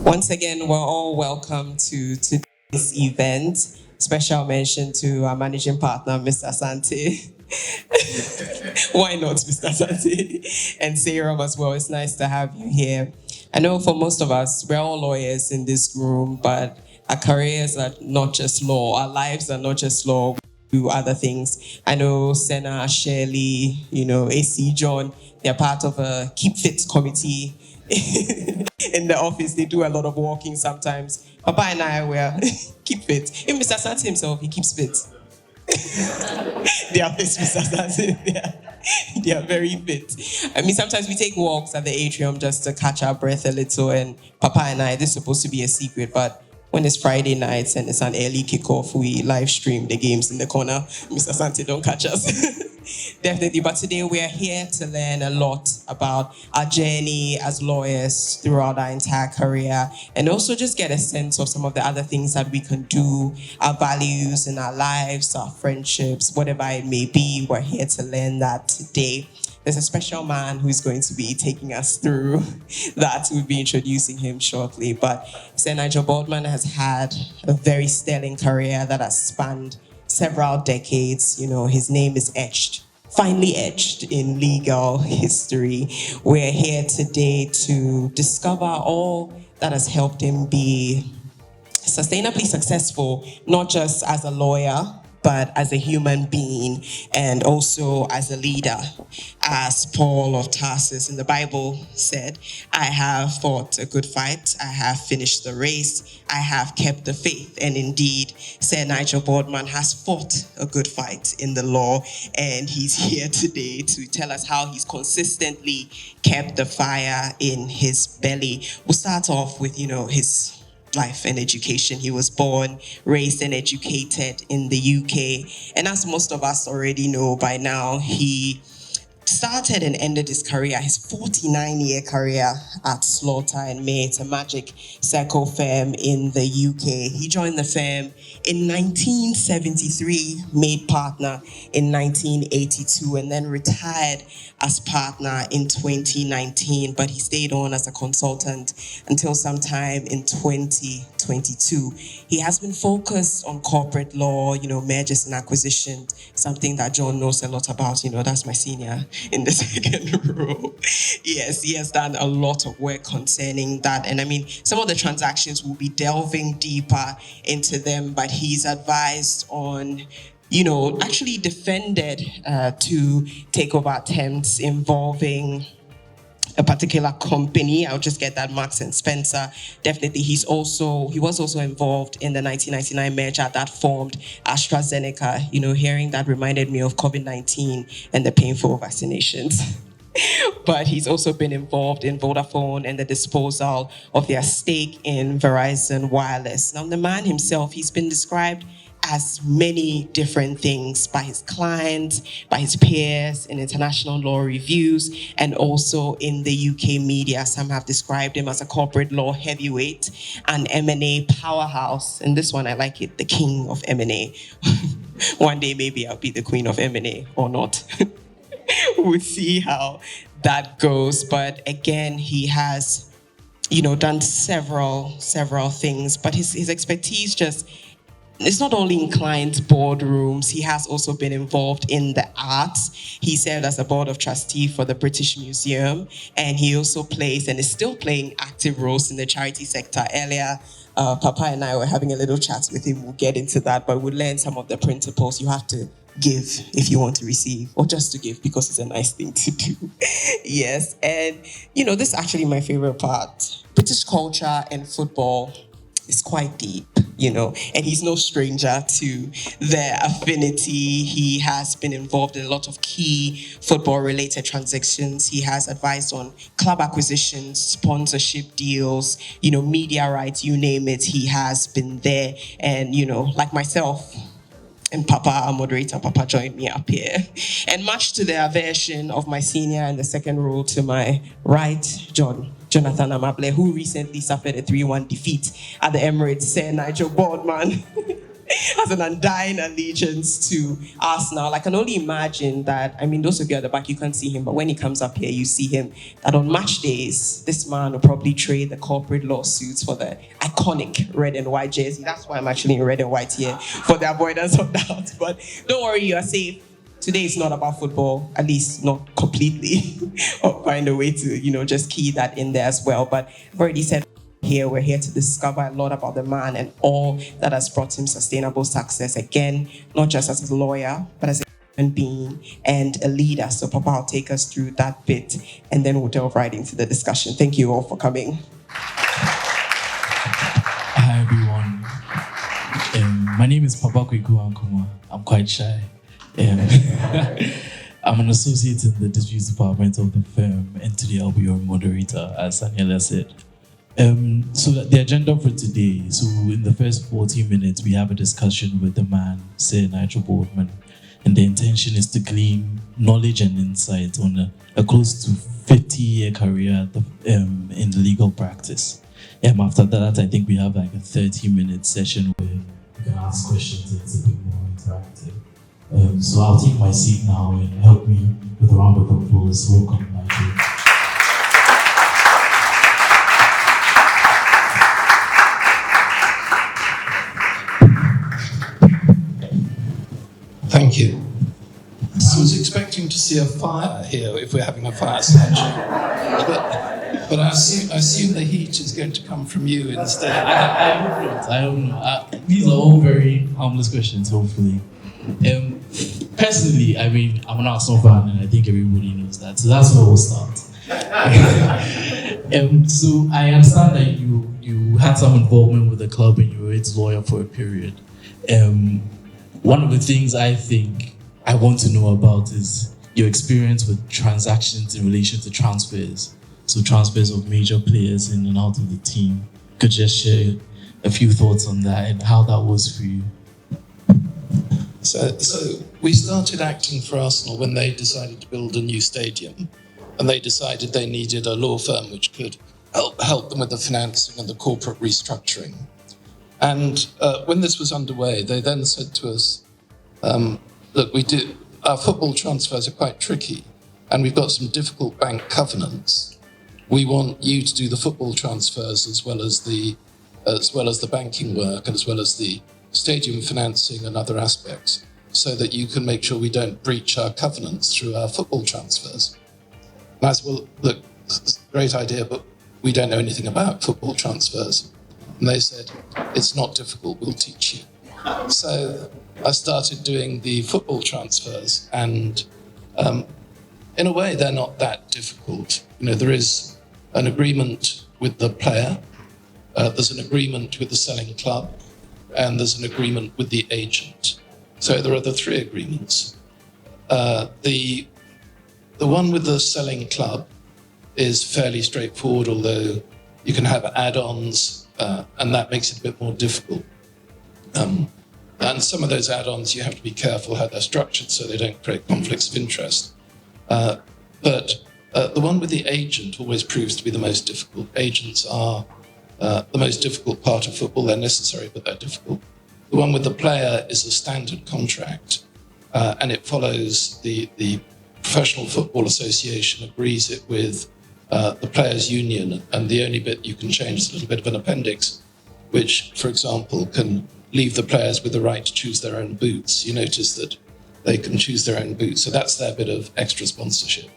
Once again, we're all welcome to today's event. Special mention to our managing partner, Mr. Asante. Why not, Mr. Asante? And Sarah as well. It's nice to have you here. I know for most of us, we're all lawyers in this room, but our careers are not just law. Our lives are not just law. We do other things. I know Senna, Shirley, AC John, they're part of a Keep Fit committee in the office. They do a lot of walking sometimes. Papa and I were keep fit. Even Mr. Sante himself, he keeps fit. They are fit, Mr. Sante. They are very fit. I mean, sometimes we take walks at the atrium just to catch our breath a little. And Papa and I, this is supposed to be a secret, but when it's Friday nights and it's an early kickoff, we live stream the games in the corner. Mr. Sante, don't catch us. Definitely. But today we are here to learn a lot about our journey as lawyers throughout our entire career, and also just get a sense of some of the other things that we can do, our values in our lives, our friendships, whatever it may be. We're here to learn that today. There's a special man who's going to be taking us through that. We'll be introducing him shortly. But Sir Nigel Boardman has had a very sterling career that has spanned several decades. His name is finally etched in legal history. We're here today to discover all that has helped him be sustainably successful, not just as a lawyer, but as a human being and also as a leader. As Paul of Tarsus in the Bible said, I have fought a good fight, I have finished the race, I have kept the faith. And indeed, Sir Nigel Boardman has fought a good fight in the law, and he's here today to tell us how he's consistently kept the fire in his belly. We'll start off with, his life and education. He was born, raised, and educated in the UK. And as most of us already know by now, he started and ended his career, his 49-year career at Slaughter and May. It's a magic circle firm in the UK. He joined the firm in 1973, made partner in 1982, and then retired as partner in 2019. But he stayed on as a consultant until sometime in 2022. He has been focused on corporate law, mergers and acquisitions, something that John knows a lot about. That's my senior in the second row. Yes, he has done a lot of work concerning that. And I mean, some of the transactions will be delving deeper into them, but he's advised on, actually defended to takeover attempts involving a particular company. I'll just get that, Marks and Spencer. Definitely, he was also involved in the 1999 merger that formed AstraZeneca. Hearing that reminded me of COVID-19 and the painful vaccinations. But he's also been involved in Vodafone and the disposal of their stake in Verizon Wireless. Now, the man himself, he's been described as many different things by his clients, by his peers in international law reviews, and also in the UK media. Some have described him as a corporate law heavyweight, an M&A powerhouse. And this one, I like it, the king of M&A. One day, maybe I'll be the queen of M&A or not. We'll see how that goes. But again, he has, done several things. But his expertise it's not only in client boardrooms. He has also been involved in the arts. He served as a board of trustee for the British Museum, and he also plays and is still playing active roles in the charity sector. Earlier, Papa and I were having a little chat with him. We'll get into that, but we'll learn some of the principles. You have to give if you want to receive, or just to give because it's a nice thing to do. Yes, and this is actually my favorite part. British culture and football is quite deep, and he's no stranger to their affinity. He has been involved in a lot of key football-related transactions. He has advised on club acquisitions, sponsorship deals, media rights, you name it. He has been there, and like myself and Papa, our moderator, Papa joined me up here. And much to the aversion of my senior in the second row to my right, Jonathan Amable, who recently suffered a 3-1 defeat at the Emirates, Sir Nigel Boardman has an undying allegiance to Arsenal. I can only imagine that, those of you at the back, you can't see him, but when he comes up here, you see him, that on match days, this man will probably trade the corporate lawsuits for the iconic red and white jersey. That's why I'm actually in red and white here, for the avoidance of doubt. But don't worry, you are safe. Today is not about football, at least not completely, or find a way to, just key that in there as well. But I've already said, we're here to discover a lot about the man and all that has brought him sustainable success. Again, not just as a lawyer, but as a human being and a leader. So Pappa will take us through that bit and then we'll delve right into the discussion. Thank you all for coming. Hi everyone. My name is Pappa Ankomah. I'm quite shy. I'm an associate in the disputes department of the firm, and today I'll be your moderator, as Aniela said. So the agenda for today, so in the first 40 minutes, we have a discussion with the man, Sir Nigel Boardman, and the intention is to glean knowledge and insight on a close to 50-year career in the legal practice. After that, I think we have like a 30-minute session where you can ask questions. It's a bit more interactive. So I'll take my seat now and help me with a round of applause. Welcome, Nigel. Thank you. I was expecting to see a fire here if we're having a fireside chat, but I assume the heat is going to come from you instead. I hope not. These are all very harmless questions, hopefully. Personally, I'm an Arsenal fan, and I think everybody knows that. So that's where we'll start. So I understand that you had some involvement with the club and you were its lawyer for a period. One of the things I think I want to know about is your experience with transactions in relation to transfers. So transfers of major players in and out of the team. Could you just share a few thoughts on that and how that was for you? So we started acting for Arsenal when they decided to build a new stadium, and they decided they needed a law firm which could help them with the financing and the corporate restructuring. And when this was underway, they then said to us, look, our football transfers are quite tricky, and we've got some difficult bank covenants. We want you to do the football transfers as well as the banking work and as well as the stadium financing and other aspects, so that you can make sure we don't breach our covenants through our football transfers. And I said, well, look, it's a great idea, but we don't know anything about football transfers. And they said, it's not difficult, we'll teach you. So I started doing the football transfers, and in a way, they're not that difficult. There is an agreement with the player, there's an agreement with the selling club, and there's an agreement with the agent. So there are the three agreements. The one with the selling club is fairly straightforward, although you can have add-ons, and that makes it a bit more difficult. And some of those add-ons, you have to be careful how they're structured so they don't create conflicts of interest. But the one with the agent always proves to be the most difficult. Agents are the most difficult part of football. They're necessary, but they're difficult. The one with the player is a standard contract, and it follows the Professional Football Association agrees it with the players' union, and the only bit you can change is a little bit of an appendix, which, for example, can leave the players with the right to choose their own boots. You notice that they can choose their own boots, so that's their bit of extra sponsorship.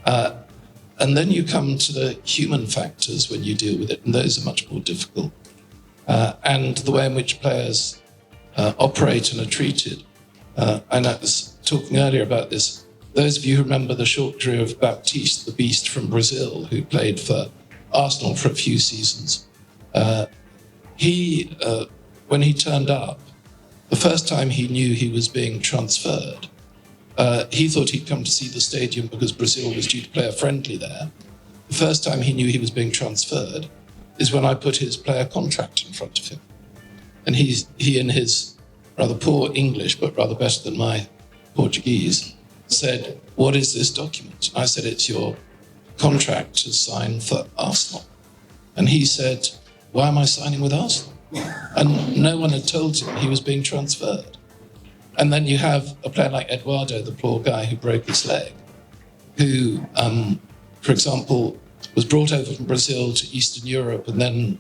And then you come to the human factors when you deal with it, and those are much more difficult. And the way in which players operate and are treated. I was talking earlier about this. Those of you who remember the short career of Baptiste, the Beast from Brazil, who played for Arsenal for a few seasons, when he turned up, the first time he knew he was being transferred, he thought he'd come to see the stadium because Brazil was due to play a friendly there. The first time he knew he was being transferred is when I put his player contract in front of him. And he in his rather poor English, but rather better than my Portuguese, said, "What is this document?" I said, "It's your contract to sign for Arsenal." And he said, "Why am I signing with Arsenal?" And no one had told him he was being transferred. And then you have a player like Eduardo, the poor guy who broke his leg, who, for example, was brought over from Brazil to Eastern Europe and then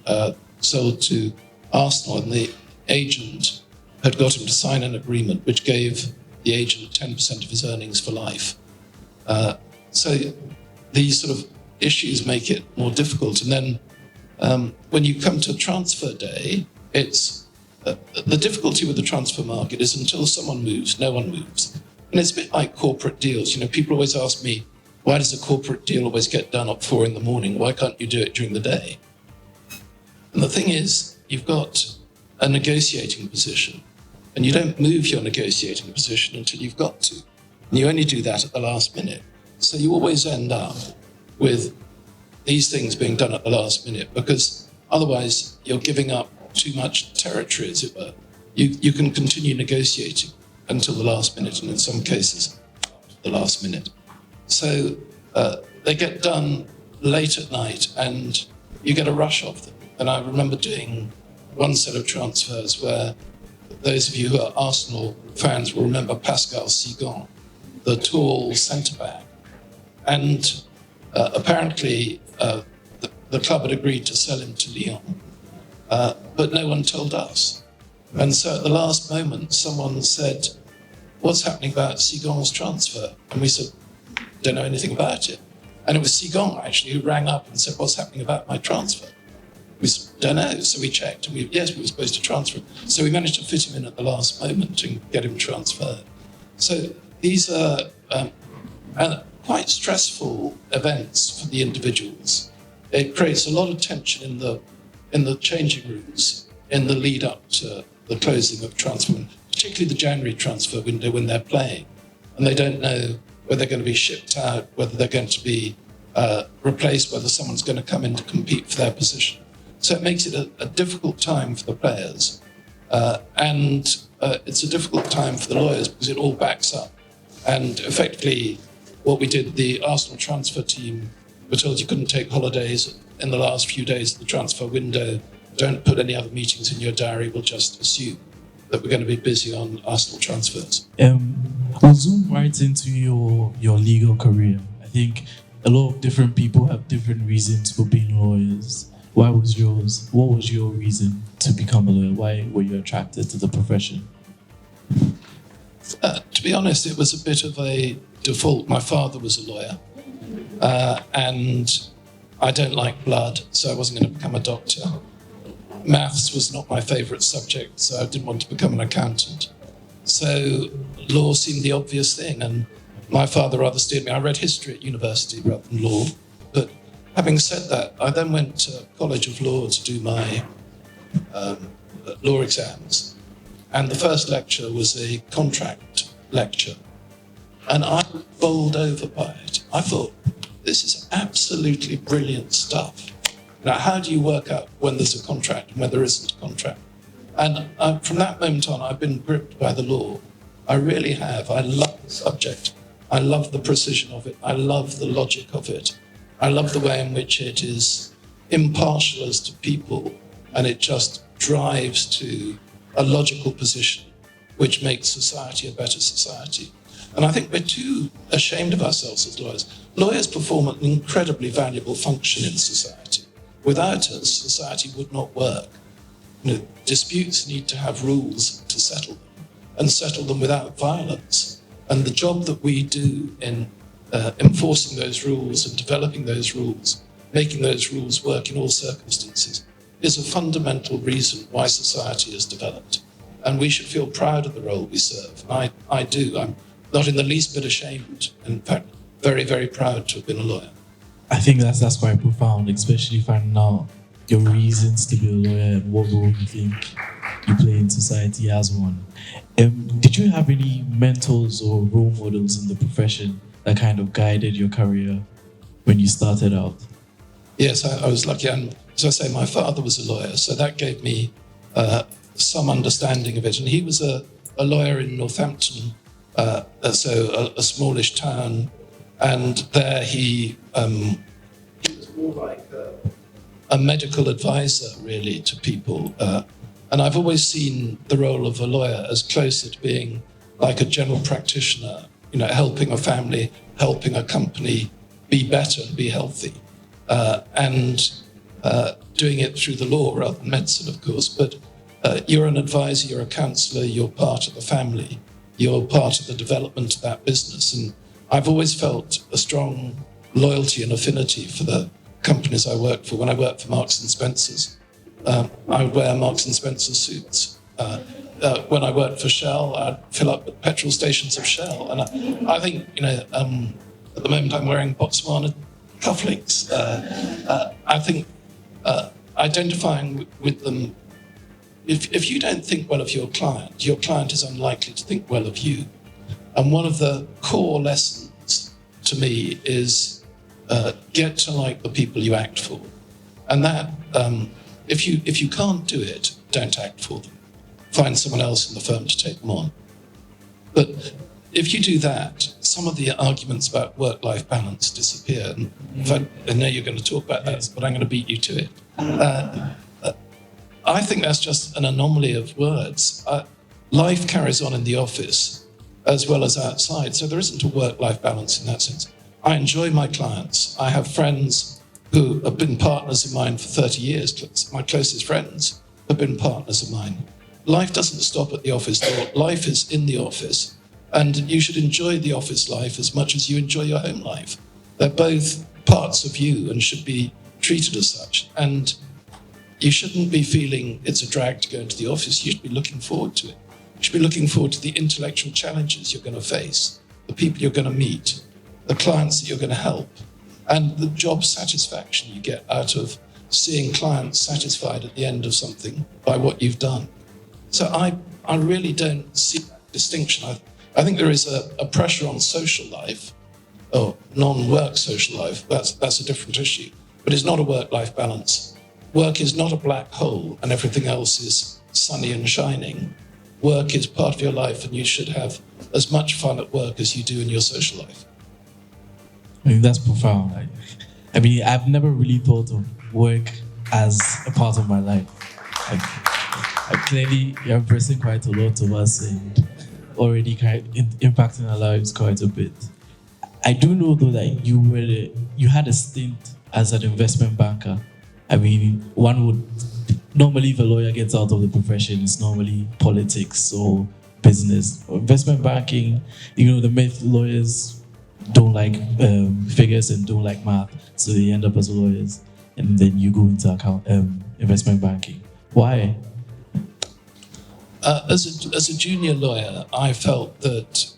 sold to Arsenal, and the agent had got him to sign an agreement which gave the agent 10% of his earnings for life. So these sort of issues make it more difficult. And then when you come to transfer day, it's the difficulty with the transfer market is until someone moves, no one moves. And it's a bit like corporate deals. You know, people always ask me, why does a corporate deal always get done at 4 a.m? Why can't you do it during the day? And the thing is, you've got a negotiating position, and you don't move your negotiating position until you've got to. And you only do that at the last minute. So you always end up with these things being done at the last minute, because otherwise you're giving up too much territory, as it were. You can continue negotiating until the last minute, and in some cases, the last minute. So they get done late at night, and you get a rush of them. And I remember doing one set of transfers where those of you who are Arsenal fans will remember Pascal Sigon, the tall centre-back. And apparently the club had agreed to sell him to Lyon, but no one told us. And so at the last moment, someone said, what's happening about Sigon's transfer? And we said, don't know anything about it. And it was Sigon, actually, who rang up and said, what's happening about my transfer? We said, don't know. So we checked, and we were supposed to transfer him. So we managed to fit him in at the last moment and get him transferred. So these are quite stressful events for the individuals. It creates a lot of tension in the changing rooms in the lead up to the closing of transfer, particularly the January transfer window when they're playing, and they don't know whether they're going to be shipped out, whether they're going to be replaced, whether someone's going to come in to compete for their position. So it makes it a difficult time for the players, and it's a difficult time for the lawyers because it all backs up. And effectively, what we did, the Arsenal transfer team were told you couldn't take holidays in the last few days of the transfer window. Don't put any other meetings in your diary. We'll just assume that we're going to be busy on Arsenal transfers. We'll zoom right into your legal career. I think a lot of different people have different reasons for being lawyers. Why was yours? What was your reason to become a lawyer? Why were you attracted to the profession? To be honest, it was a bit of a default. My father was a lawyer, and I don't like blood, so I wasn't going to become a doctor. Maths was not my favourite subject, so I didn't want to become an accountant. So law seemed the obvious thing, and my father rather steered me. I read history at university rather than law, but having said that, I then went to College of Law to do my law exams, and the first lecture was a contract lecture, and I was bowled over by it. I thought, this is absolutely brilliant stuff. Now, how do you work out when there's a contract and when there isn't a contract? And from that moment on, I've been gripped by the law. I really have. I love the subject. I love the precision of it. I love the logic of it. I love the way in which it is impartial as to people, and it just drives to a logical position which makes society a better society. And I think we're too ashamed of ourselves as lawyers. Lawyers perform an incredibly valuable function in society. Without us, society would not work. You know, disputes need to have rules to settle them, and settle them without violence. And the job that we do in enforcing those rules and developing those rules, making those rules work in all circumstances, is a fundamental reason why society has developed. And we should feel proud of the role we serve. And I do. I'm not in the least bit ashamed. In fact, very, very proud to have been a lawyer. I think that's quite profound, especially finding out your reasons to be a lawyer and what role you think you play in society as one. Did you have any mentors or role models in the profession that kind of guided your career when you started out? Yes, I was lucky. And as I say, my father was a lawyer, so that gave me some understanding of it. And he was a lawyer in Northampton, so a smallish town. And there he was more like a medical advisor, really, to people. And I've always seen the role of a lawyer as closer to being like a general practitioner, helping a family, helping a company be better and be healthy, and doing it through the law rather than medicine, of course. But you're an advisor, you're a counsellor, you're part of the family, you're part of the development of that business. And I've always felt a strong loyalty and affinity for the companies I worked for. When I worked for Marks and Spencer's, I would wear Marks and Spencer suits. When I worked for Shell, I'd fill up at petrol stations of Shell. And I think, at the moment I'm wearing Botswana cufflinks. I think identifying with them, if you don't think well of your client is unlikely to think well of you. And one of the core lessons to me is get to like the people you act for. And that, if you can't do it, don't act for them. Find someone else in the firm to take them on. But if you do that, some of the arguments about work-life balance disappear. And in fact, I know you're going to talk about that, but I'm going to beat you to it. I think that's just an anomaly of words. Life carries on in the office as well as outside, so there isn't a work-life balance in that sense. I enjoy my clients. I have friends who have been partners of mine for 30 years. My closest friends have been partners of mine. Life doesn't stop at the office door. Life is in the office. And you should enjoy the office life as much as you enjoy your home life. They're both parts of you and should be treated as such. And you shouldn't be feeling it's a drag to go into the office. You should be looking forward to it. You should be looking forward to the intellectual challenges you're going to face, the people you're going to meet, the clients that you're going to help, and the job satisfaction you get out of seeing clients satisfied at the end of something by what you've done. So I really don't see that distinction. I think there is a pressure on social life, or non-work social life. That's a different issue. But it's not a work-life balance. Work is not a black hole and everything else is sunny and shining. Work is part of your life, and you should have as much fun at work as you do in your social life. I mean, that's profound. I mean, I've never really thought of work as a part of my life. Clearly, you're impressing quite a lot of us and already impacting our lives quite a bit. I do know, though, that you had a stint as an investment banker. I mean, one would normally, if a lawyer gets out of the profession, it's normally politics or business. Or investment banking, the myth, lawyers don't like figures and don't like math, so they end up as lawyers, and then you go into investment banking. Why? As a junior lawyer, I felt that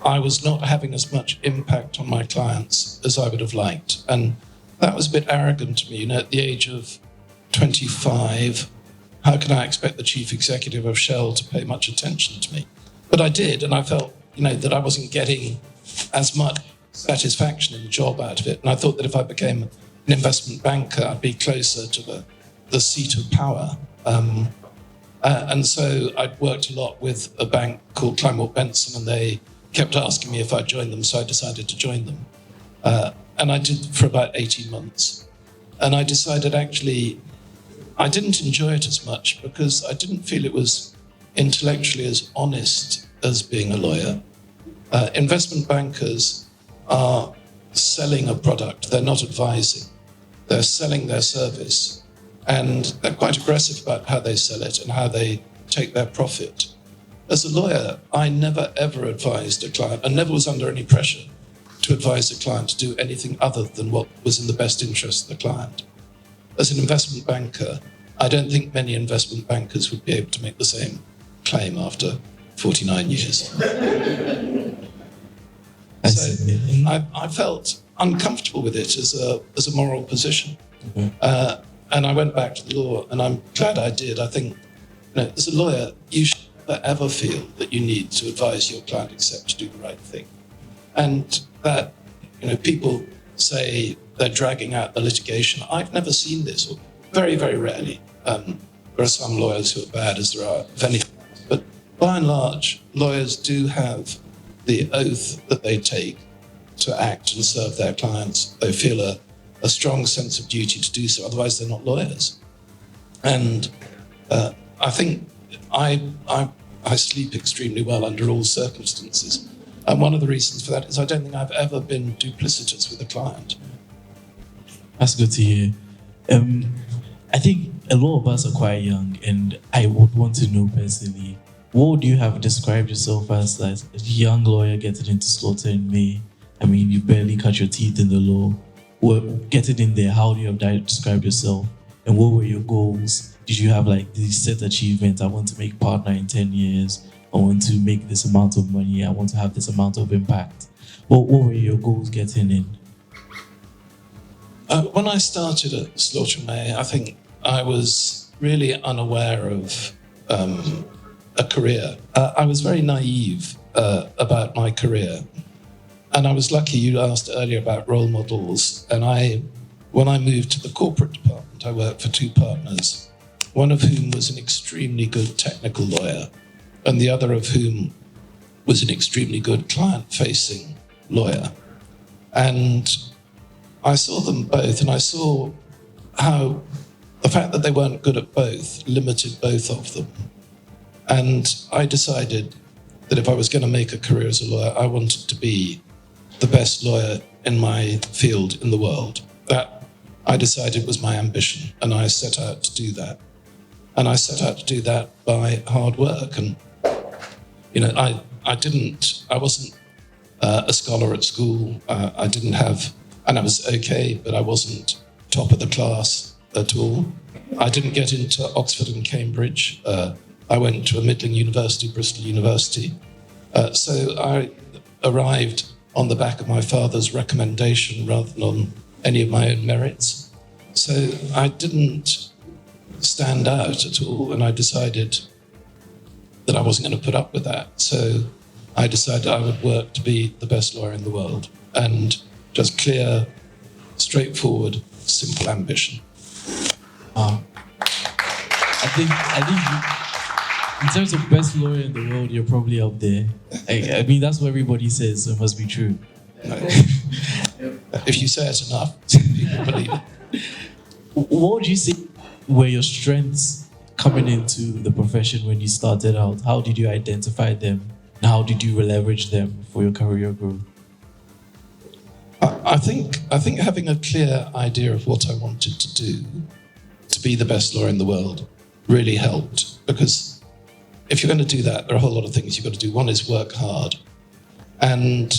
I was not having as much impact on my clients as I would have liked. And that was a bit arrogant to me. At the age of 25, how can I expect the chief executive of Shell to pay much attention to me? But I did, and I felt, that I wasn't getting as much satisfaction in the job out of it. And I thought that if I became an investment banker, I'd be closer to the seat of power. And so I'd worked a lot with a bank called Kleinwort Benson, and they kept asking me if I'd join them, so I decided to join them. And I did for about 18 months. And I decided actually I didn't enjoy it as much because I didn't feel it was intellectually as honest as being a lawyer. Investment bankers are selling a product, they're not advising. They're selling their service. And they're quite aggressive about how they sell it and how they take their profit. As a lawyer, I never ever advised a client and never was under any pressure to advise a client to do anything other than what was in the best interest of the client. As an investment banker, I don't think many investment bankers would be able to make the same claim after 49 years. So I felt uncomfortable with it as a moral position. Mm-hmm. And I went back to the law, and I'm glad I did. I think, as a lawyer, you should never ever feel that you need to advise your client except to do the right thing. And that, people say they're dragging out the litigation. I've never seen this, or very, very rarely. There are some lawyers who are bad, as there are of any. But by and large, lawyers do have the oath that they take to act and serve their clients. They feel a strong sense of duty to do so, otherwise they're not lawyers. And I think I sleep extremely well under all circumstances. And one of the reasons for that is I don't think I've ever been duplicitous with a client. That's good to hear. I think a lot of us are quite young, and I would want to know personally, what would you have described yourself as a young lawyer getting into slaughter in May? I mean, you barely cut your teeth in the law. Well, getting in there, how do you have described yourself? And what were your goals? Did you have like these set achievements? I want to make partner in 10 years. I want to make this amount of money. I want to have this amount of impact. What were your goals getting in? When I started at Slaughter May, I think I was really unaware of a career. I was very naive about my career. And I was lucky you asked earlier about role models. And when I moved to the corporate department, I worked for two partners, one of whom was an extremely good technical lawyer, and the other of whom was an extremely good client-facing lawyer. And I saw them both, and I saw how the fact that they weren't good at both limited both of them. And I decided that if I was going to make a career as a lawyer, I wanted to be the best lawyer in my field in the world. That, I decided, was my ambition, and I set out to do that. And I set out to do that by hard work. And, I wasn't a scholar at school. I didn't have, and I was okay, but I wasn't top of the class at all. I didn't get into Oxford and Cambridge. I went to a middling university, Bristol University. So I arrived on the back of my father's recommendation rather than on any of my own merits. So I didn't stand out at all, and I decided that I wasn't going to put up with that. So I decided I would work to be the best lawyer in the world, and just clear, straightforward, simple ambition. I think in terms of best lawyer in the world, you're probably up there. I mean, that's what everybody says, so it must be true. If you say it enough, people believe it. What would you say were your strengths coming into the profession when you started out? How did you identify them? And how did you leverage them for your career growth? I think having a clear idea of what I wanted to do to be the best lawyer in the world really helped, because if you're going to do that, there are a whole lot of things you've got to do. One is work hard. And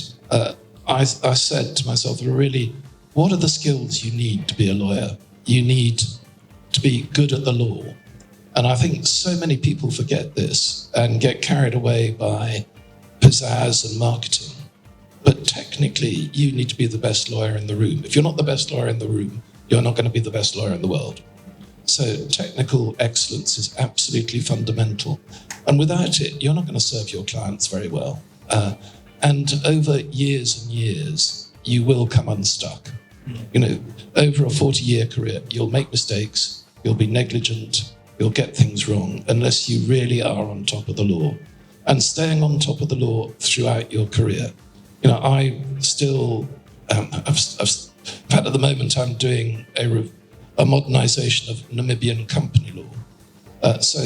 I said to myself, really, what are the skills you need to be a lawyer? You need to be good at the law. And I think so many people forget this and get carried away by pizzazz and marketing. But technically, you need to be the best lawyer in the room. If you're not the best lawyer in the room, you're not going to be the best lawyer in the world. So technical excellence is absolutely fundamental. And without it, you're not going to serve your clients very well. And over years and years, you will come unstuck. Over a 40-year career, you'll make mistakes, you'll be negligent, you'll get things wrong, unless you really are on top of the law. And staying on top of the law throughout your career. I still, in fact, at the moment, I'm doing a modernization of Namibian company law. So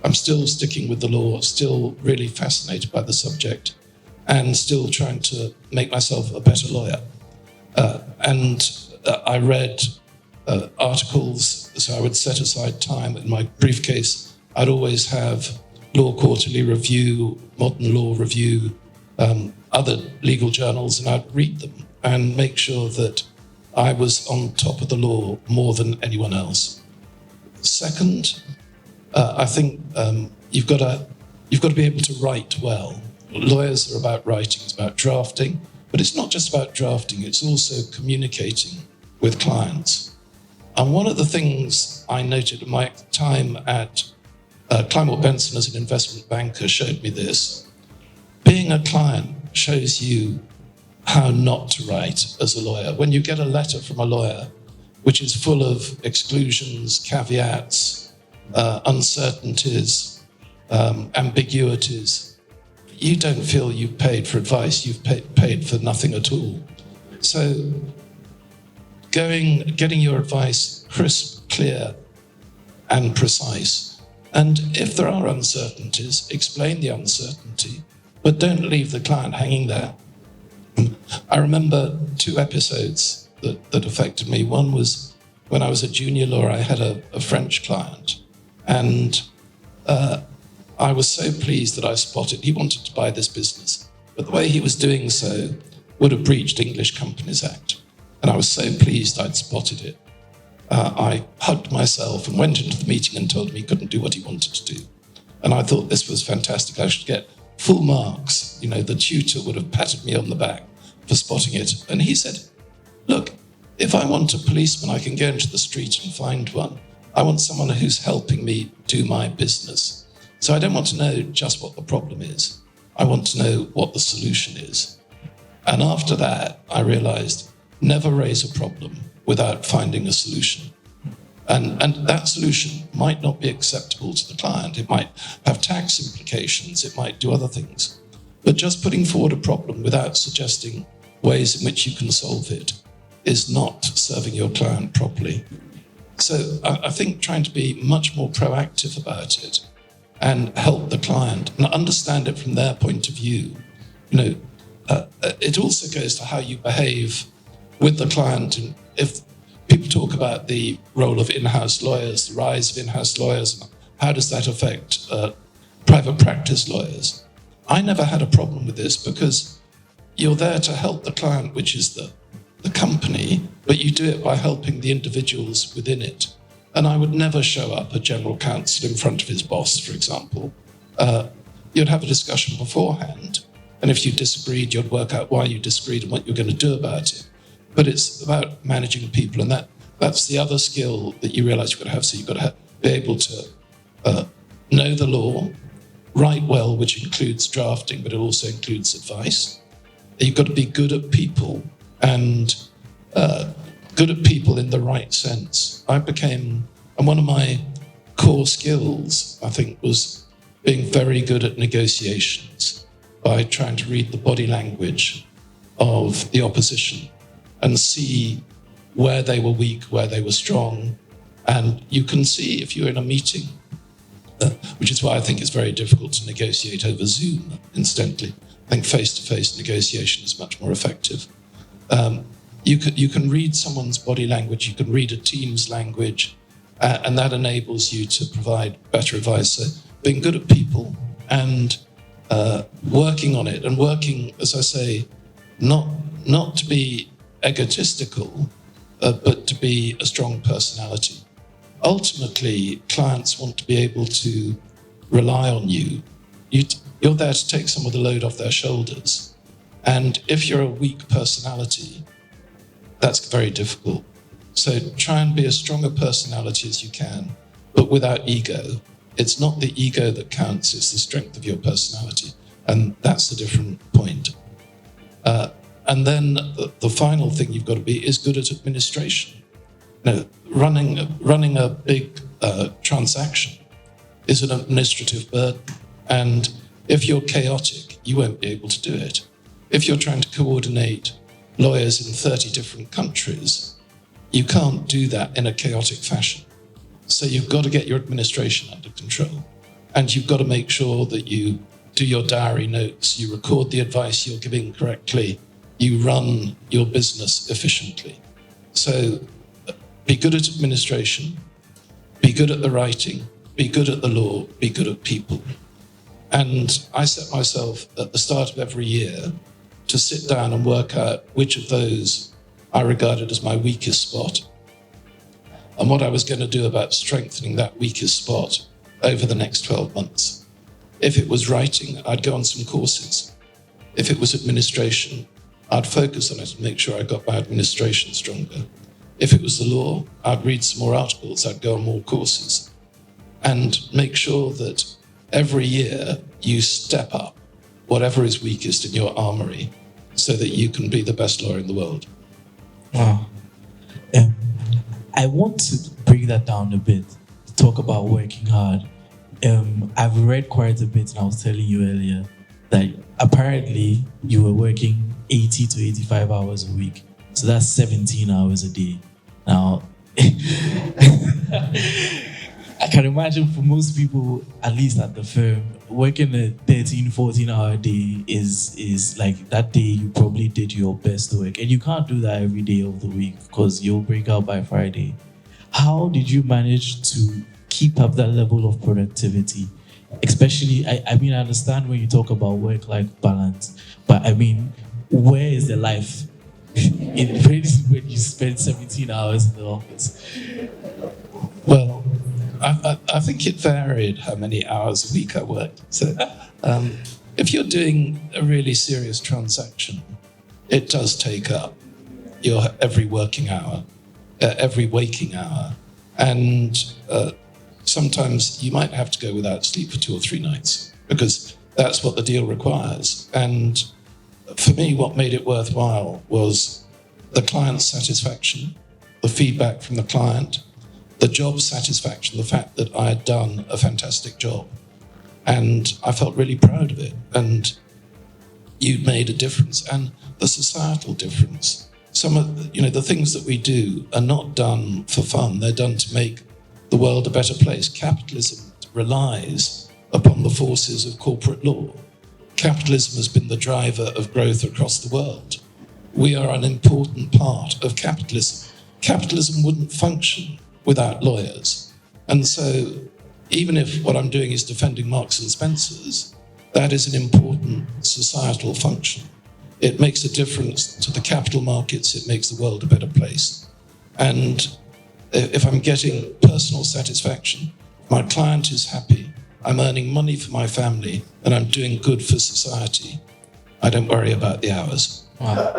I'm still sticking with the law, still really fascinated by the subject, and still trying to make myself a better lawyer. I read articles, so I would set aside time in my briefcase. I'd always have Law Quarterly Review, Modern Law Review, other legal journals, and I'd read them and make sure that I was on top of the law more than anyone else. Second, I think you've got to be able to write well. Lawyers are about writing, it's about drafting, but it's not just about drafting, it's also communicating with clients. And one of the things I noted in my time at Kleinwort Benson as an investment banker showed me this. Being a client shows you how not to write as a lawyer. When you get a letter from a lawyer which is full of exclusions, caveats, uncertainties, ambiguities, you don't feel you've paid for advice, you've paid for nothing at all. So getting your advice crisp, clear, and precise And if there are uncertainties, explain the uncertainty, but don't leave the client hanging there. I remember 2 episodes that affected me. One was when I was a junior lawyer, I had a French client, and I was so pleased that I spotted he wanted to buy this business, but the way he was doing so would have breached English Companies Act. And I was so pleased I'd spotted it. I hugged myself and went into the meeting and told him he couldn't do what he wanted to do. And I thought this was fantastic. I should get full marks. You know, the tutor would have patted me on the back for spotting it. And he said, look, if I want a policeman, I can go into the street and find one. I want someone who's helping me do my business. So I don't want to know just what the problem is. I want to know what the solution is. And after that, I realized never raise a problem without finding a solution. And that solution might not be acceptable to the client. It might have tax implications. It might do other things. But just putting forward a problem without suggesting ways in which you can solve it is not serving your client properly. So I think trying to be much more proactive about it and help the client and understand it from their point of view. You know, it also goes to how you behave with the client. And if people talk about the role of in-house lawyers, the rise of in-house lawyers, and how does that affect private practice lawyers? I never had a problem with this because you're there to help the client, which is the company, but you do it by helping the individuals within it. And I would never show up a general counsel in front of his boss, for example. You'd have a discussion beforehand, and if you disagreed, you'd work out why you disagreed and what you're going to do about it. But it's about managing people, and that's the other skill that you realize you've got to have. So you've got to be able to know the law, write well, which includes drafting, but it also includes advice. You've got to be good at people, and good at people in the right sense. And one of my core skills, I think, was being very good at negotiations by trying to read the body language of the opposition and see where they were weak, where they were strong. And you can see if you're in a meeting, which is why I think it's very difficult to negotiate over Zoom, incidentally. I think face-to-face negotiation is much more effective. You can read someone's body language, you can read a team's language, and that enables you to provide better advice. So being good at people and working on it, and working, as I say, not to be egotistical, but to be a strong personality. Ultimately, clients want to be able to rely on you. You're there to take some of the load off their shoulders. And if you're a weak personality, that's very difficult. So try and be as strong a personality as you can, but without ego. It's not the ego that counts, it's the strength of your personality. And that's a different point. And then the final thing you've got to be is good at administration. You know, running a big transaction is an administrative burden. And if you're chaotic, you won't be able to do it. If you're trying to coordinate lawyers in 30 different countries, you can't do that in a chaotic fashion. So you've got to get your administration under control. And you've got to make sure that you do your diary notes, you record the advice you're giving correctly, you run your business efficiently. So be good at administration, be good at the writing, be good at the law, be good at people. And I set myself at the start of every year to sit down and work out which of those I regarded as my weakest spot and what I was going to do about strengthening that weakest spot over the next 12 months. If it was writing, I'd go on some courses. If it was administration, I'd focus on it and make sure I got my administration stronger. If it was the law, I'd read some more articles, I'd go on more courses, and make sure that every year you step up whatever is weakest in your armory so that you can be the best lawyer in the world. Wow. I want to bring that down a bit, to talk about working hard. I've read quite a bit, and I was telling you earlier that apparently you were working 80 to 85 hours a week. So that's 17 hours a day. Now, I can can imagine for most people, at least at the firm, working a 13, 14-hour day is like that day you probably did your best work. And you can't do that every day of the week because you'll break out by Friday. How did you manage to keep up that level of productivity? Especially, I mean, I understand when you talk about work-life balance, but I mean, where is the life when you spend 17 hours in the office? Well, I think it varied how many hours a week I worked. So if you're doing a really serious transaction, it does take up your every working hour, every waking hour. And sometimes you might have to go without sleep for 2 or 3 nights because that's what the deal requires. And for me, what made it worthwhile was the client satisfaction, the feedback from the client, the job satisfaction, the fact that I had done a fantastic job. And I felt really proud of it. And you'd made a difference. And the societal difference. Some of the things that we do are not done for fun. They're done to make the world a better place. Capitalism relies upon the forces of corporate law. Capitalism has been the driver of growth across the world. We are an important part of capitalism. Capitalism wouldn't function without lawyers. And so even if what I'm doing is defending Marks and Spencer's, that is an important societal function. It makes a difference to the capital markets. It makes the world a better place. And if I'm getting personal satisfaction, my client is happy, I'm earning money for my family, and I'm doing good for society, I don't worry about the hours. Wow.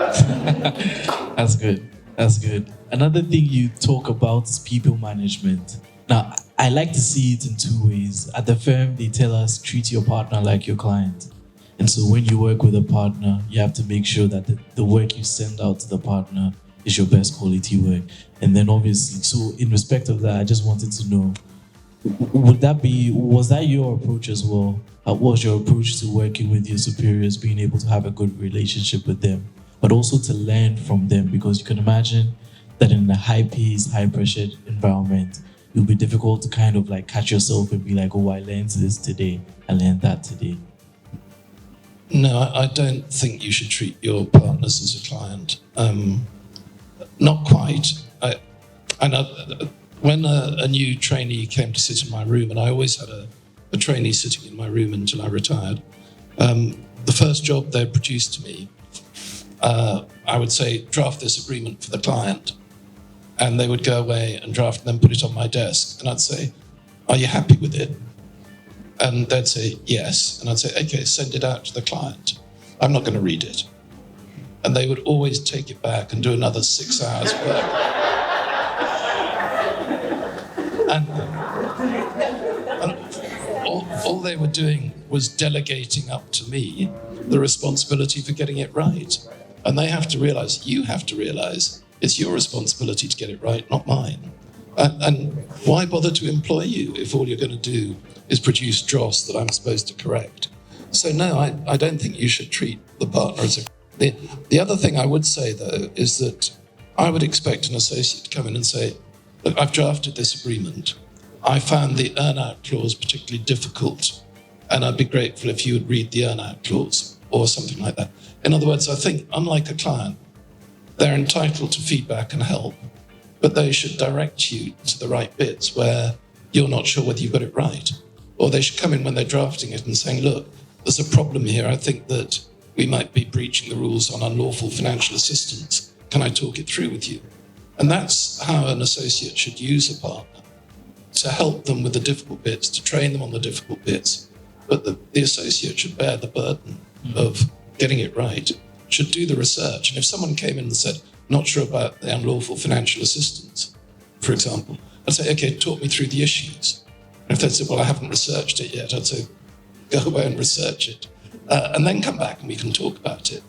That's good. That's good. Another thing you talk about is people management. Now, I like to see it in 2 ways. At the firm, they tell us, treat your partner like your client. And so when you work with a partner, you have to make sure that the work you send out to the partner is your best quality work. And then obviously, so in respect of that, I just wanted to know, was that your approach as well? What was your approach to working with your superiors, being able to have a good relationship with them, but also to learn from them? Because you can imagine that in a high-paced, high-pressured environment, it will be difficult to kind of like catch yourself and be like, oh, I learned this today, I learned that today. No, I don't think you should treat your partners as a client. Not quite. When a new trainee came to sit in my room, and I always had a trainee sitting in my room until I retired, the first job they produced to me, I would say, draft this agreement for the client. And they would go away and draft and then put it on my desk. And I'd say, are you happy with it? And they'd say, yes. And I'd say, okay, send it out to the client. I'm not going to read it. And they would always take it back and do another 6 hours work. And all they were doing was delegating up to me the responsibility for getting it right. And they have to realize, you have to realize, it's your responsibility to get it right, not mine. And why bother to employ you if all you're going to do is produce dross that I'm supposed to correct? So no, I don't think you should treat the partner as a... The other thing I would say, though, is that I would expect an associate to come in and say, look, I've drafted this agreement. I found the earn-out clause particularly difficult, and I'd be grateful if you would read the earn-out clause or something like that. In other words, I think, unlike a client, they're entitled to feedback and help, but they should direct you to the right bits where you're not sure whether you've got it right. Or they should come in when they're drafting it and saying, look, there's a problem here. I think that we might be breaching the rules on unlawful financial assistance. Can I talk it through with you? And that's how an associate should use a partner, to help them with the difficult bits, to train them on the difficult bits. But the associate should bear the burden of getting it right, should do the research. And if someone came in and said, not sure about the unlawful financial assistance, for example, I'd say, okay, talk me through the issues. And if they'd say, well, I haven't researched it yet, I'd say, go away and research it. And then come back and we can talk about it.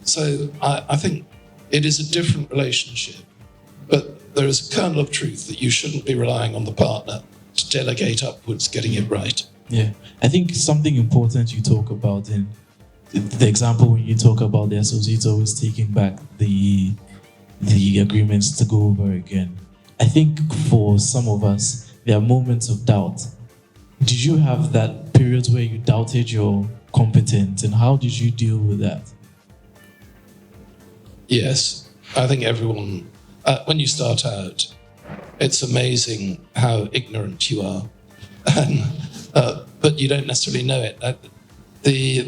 So I think it is a different relationship, but there is a kernel of truth that you shouldn't be relying on the partner to delegate upwards getting it right. Yeah, I think something important you talk about in the example when you talk about the associates always taking back the agreements to go over again. I think for some of us, there are moments of doubt. Did you have that periods where you doubted your competence, and how did you deal with that? Yes, I think everyone, when you start out, it's amazing how ignorant you are, but you don't necessarily know it.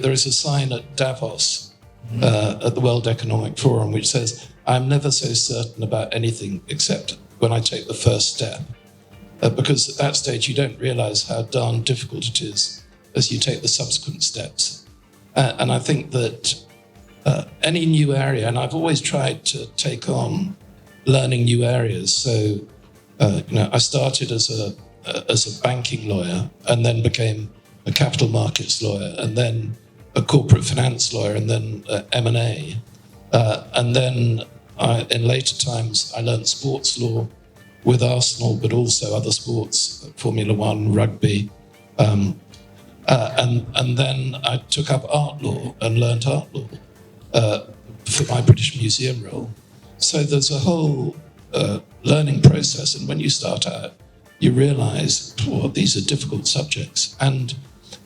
There is a sign at Davos, at the World Economic Forum, which says, "I'm never so certain about anything except when I take the first step." Because at that stage, you don't realize how darn difficult it is as you take the subsequent steps. And I think that any new area, and I've always tried to take on learning new areas. So, I started as a banking lawyer, and then became a capital markets lawyer, and then a corporate finance lawyer, and then M&A. And then in later times, I learned sports law with Arsenal, but also other sports, Formula One, rugby. And then I took up art law and learned art law for my British Museum role. So there's a whole learning process. And when you start out, you realize, these are difficult subjects. And,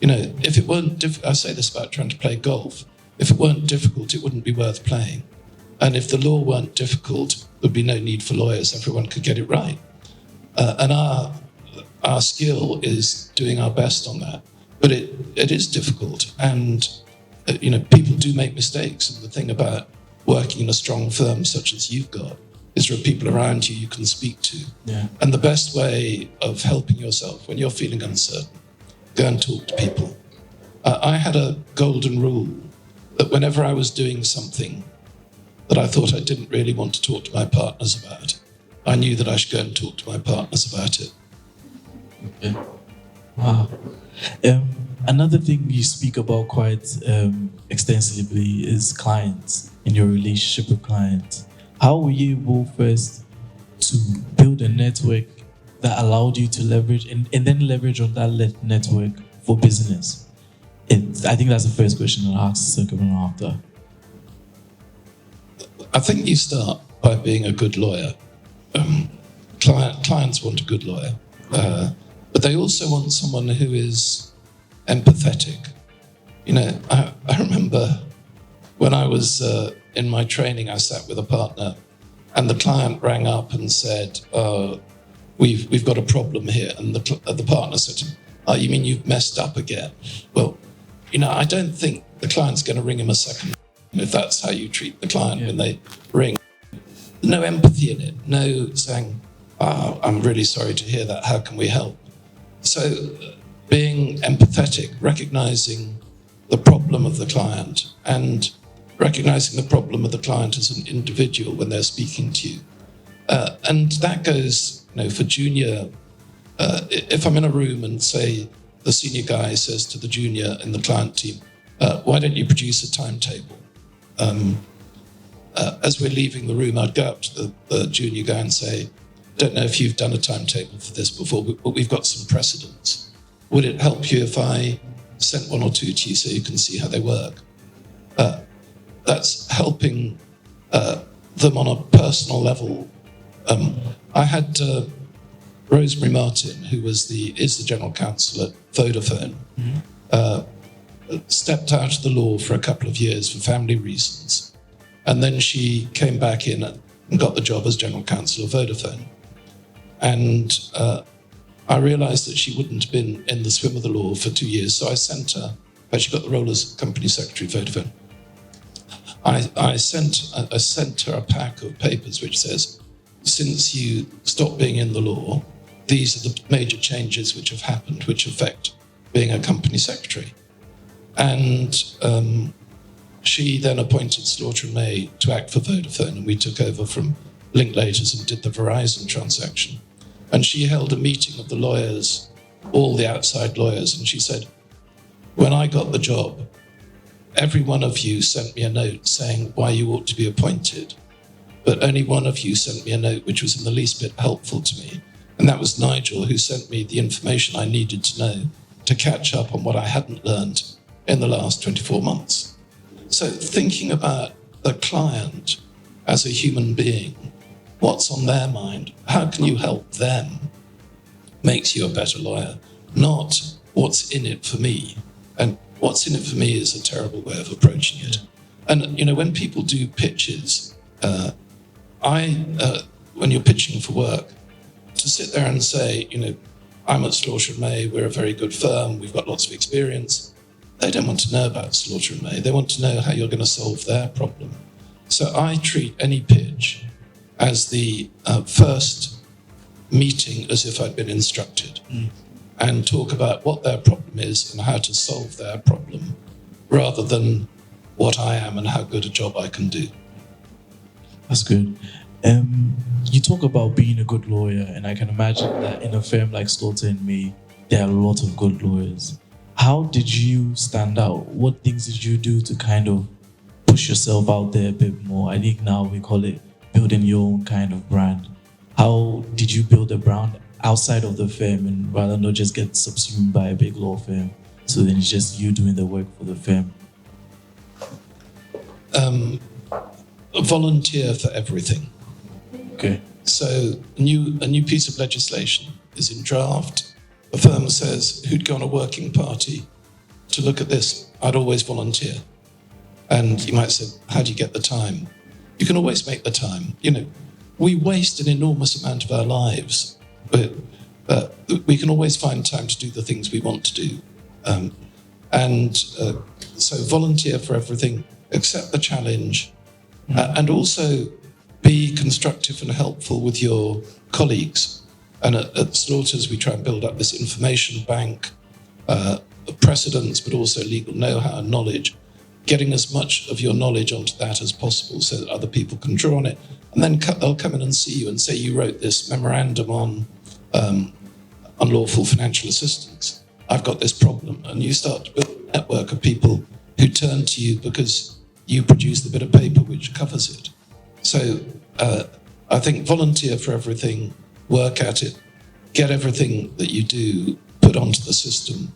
if it weren't difficult, I say this about trying to play golf, if it weren't difficult, it wouldn't be worth playing. And if the law weren't difficult, there'd be no need for lawyers. Everyone could get it right. And our skill is doing our best on that. But it is difficult. And, people do make mistakes. And the thing about working in a strong firm such as you've got is there are people around you can speak to. Yeah. And the best way of helping yourself when you're feeling uncertain, go and talk to people. I had a golden rule that whenever I was doing something that I thought I didn't really want to talk to my partners about, I knew that I should go and talk to my partners about it. Okay. Wow. Another thing you speak about quite extensively is clients and your relationship with clients. How were you able first to build a network that allowed you to leverage and then leverage on that network for business? I think that's the first question I'll ask the second one after. I think you start by being a good lawyer. Clients want a good lawyer, but they also want someone who is empathetic. I remember when I was in my training, I sat with a partner, and the client rang up and said, "We've got a problem here." And the partner said to him, "Oh, you mean you've messed up again?" Well, I don't think the client's going to ring him a second if that's how you treat the client when they ring. No empathy in it, no saying, "I'm really sorry to hear that, how can we help?" So being empathetic, recognizing the problem of the client, and recognizing the problem of the client as an individual when they're speaking to you. And that goes, for junior, if I'm in a room and say the senior guy says to the junior in the client team, "Why don't you produce a timetable?" As we're leaving the room, I'd go up to the junior guy and say, "Don't know if you've done a timetable for this before, but we've got some precedents. Would it help you if I sent one or two to you so you can see how they work?" That's helping them on a personal level. I had Rosemary Martin, who is the general counsel at Vodafone, stepped out of the law for a couple of years for family reasons. And then she came back in and got the job as general counsel of Vodafone. And I realized that she wouldn't have been in the swim of the law for 2 years. So I sent her, but she got the role as company secretary of Vodafone. I sent her a pack of papers which says, since you stopped being in the law, these are the major changes which have happened, which affect being a company secretary. And she then appointed Slaughter and May to act for Vodafone, and we took over from Linklaters and did the Verizon transaction. And she held a meeting of the lawyers, all the outside lawyers, and she said, "When I got the job, every one of you sent me a note saying why you ought to be appointed, but only one of you sent me a note which was in the least bit helpful to me. And that was Nigel, who sent me the information I needed to know to catch up on what I hadn't learned in the last 24 months. So thinking about the client as a human being, what's on their mind, how can you help them? makes you a better lawyer, not what's in it for me. And what's in it for me is a terrible way of approaching it. And, when people do pitches, when you're pitching for work, to sit there and say, I'm at Slaughter and May, we're a very good firm, we've got lots of experience. They don't want to know about Slaughter and May. They want to know how you're going to solve their problem. So I treat any pitch as the first meeting as if I'd been instructed, and talk about what their problem is and how to solve their problem, rather than what I am and how good a job I can do. That's good. You talk about being a good lawyer, and I can imagine that in a firm like Slaughter and May, there are a lot of good lawyers. How did you stand out? What things did you do to kind of push yourself out there a bit more? I think now we call it building your own kind of brand. How did you build a brand outside of the firm, and rather not just get subsumed by a big law firm? So then it's just you doing the work for the firm. Volunteer for everything. Okay. So a new piece of legislation is in draft. A firm says, who'd go on a working party to look at this? I'd always volunteer. And you might say, how do you get the time? You can always make the time. We waste an enormous amount of our lives, but we can always find time to do the things we want to do. So volunteer for everything, accept the challenge, and also be constructive and helpful with your colleagues. And at Slaughter's, we try and build up this information bank of precedents, but also legal know-how and knowledge, getting as much of your knowledge onto that as possible so that other people can draw on it. And then they'll come in and see you and say, you wrote this memorandum on unlawful financial assistance. I've got this problem. And you start to build a network of people who turn to you because you produce the bit of paper which covers it. So I think volunteer for everything, work at it, get everything that you do put onto the system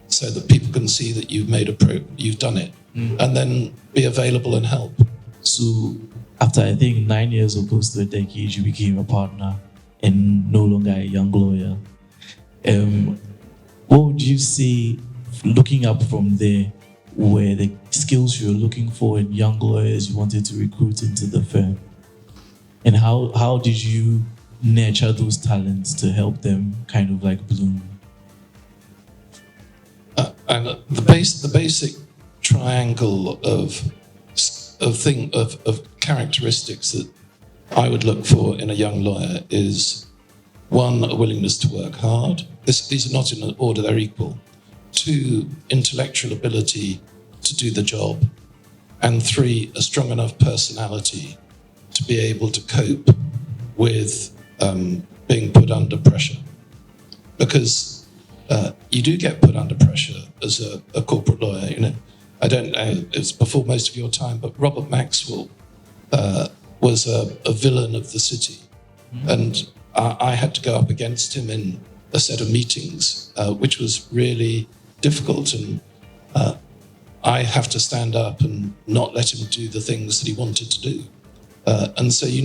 so that people can see that you've done it, and then be available and help. So after, I think, 9 years or close to a decade, you became a partner and no longer a young lawyer. What would you say, looking up from there, were the skills you were looking for in young lawyers you wanted to recruit into the firm? And how did you nurture those talents to help them kind of like bloom? And the basic triangle of characteristics that I would look for in a young lawyer is 1, a willingness to work hard. These are not in order, they're equal. 2, intellectual ability to do the job. And 3, a strong enough personality to be able to cope with being put under pressure. Because you do get put under pressure as a corporate lawyer. I don't know, it's before most of your time, but Robert Maxwell was a villain of the city. And I had to go up against him in a set of meetings, which was really difficult. And I have to stand up and not let him do the things that he wanted to do. And so you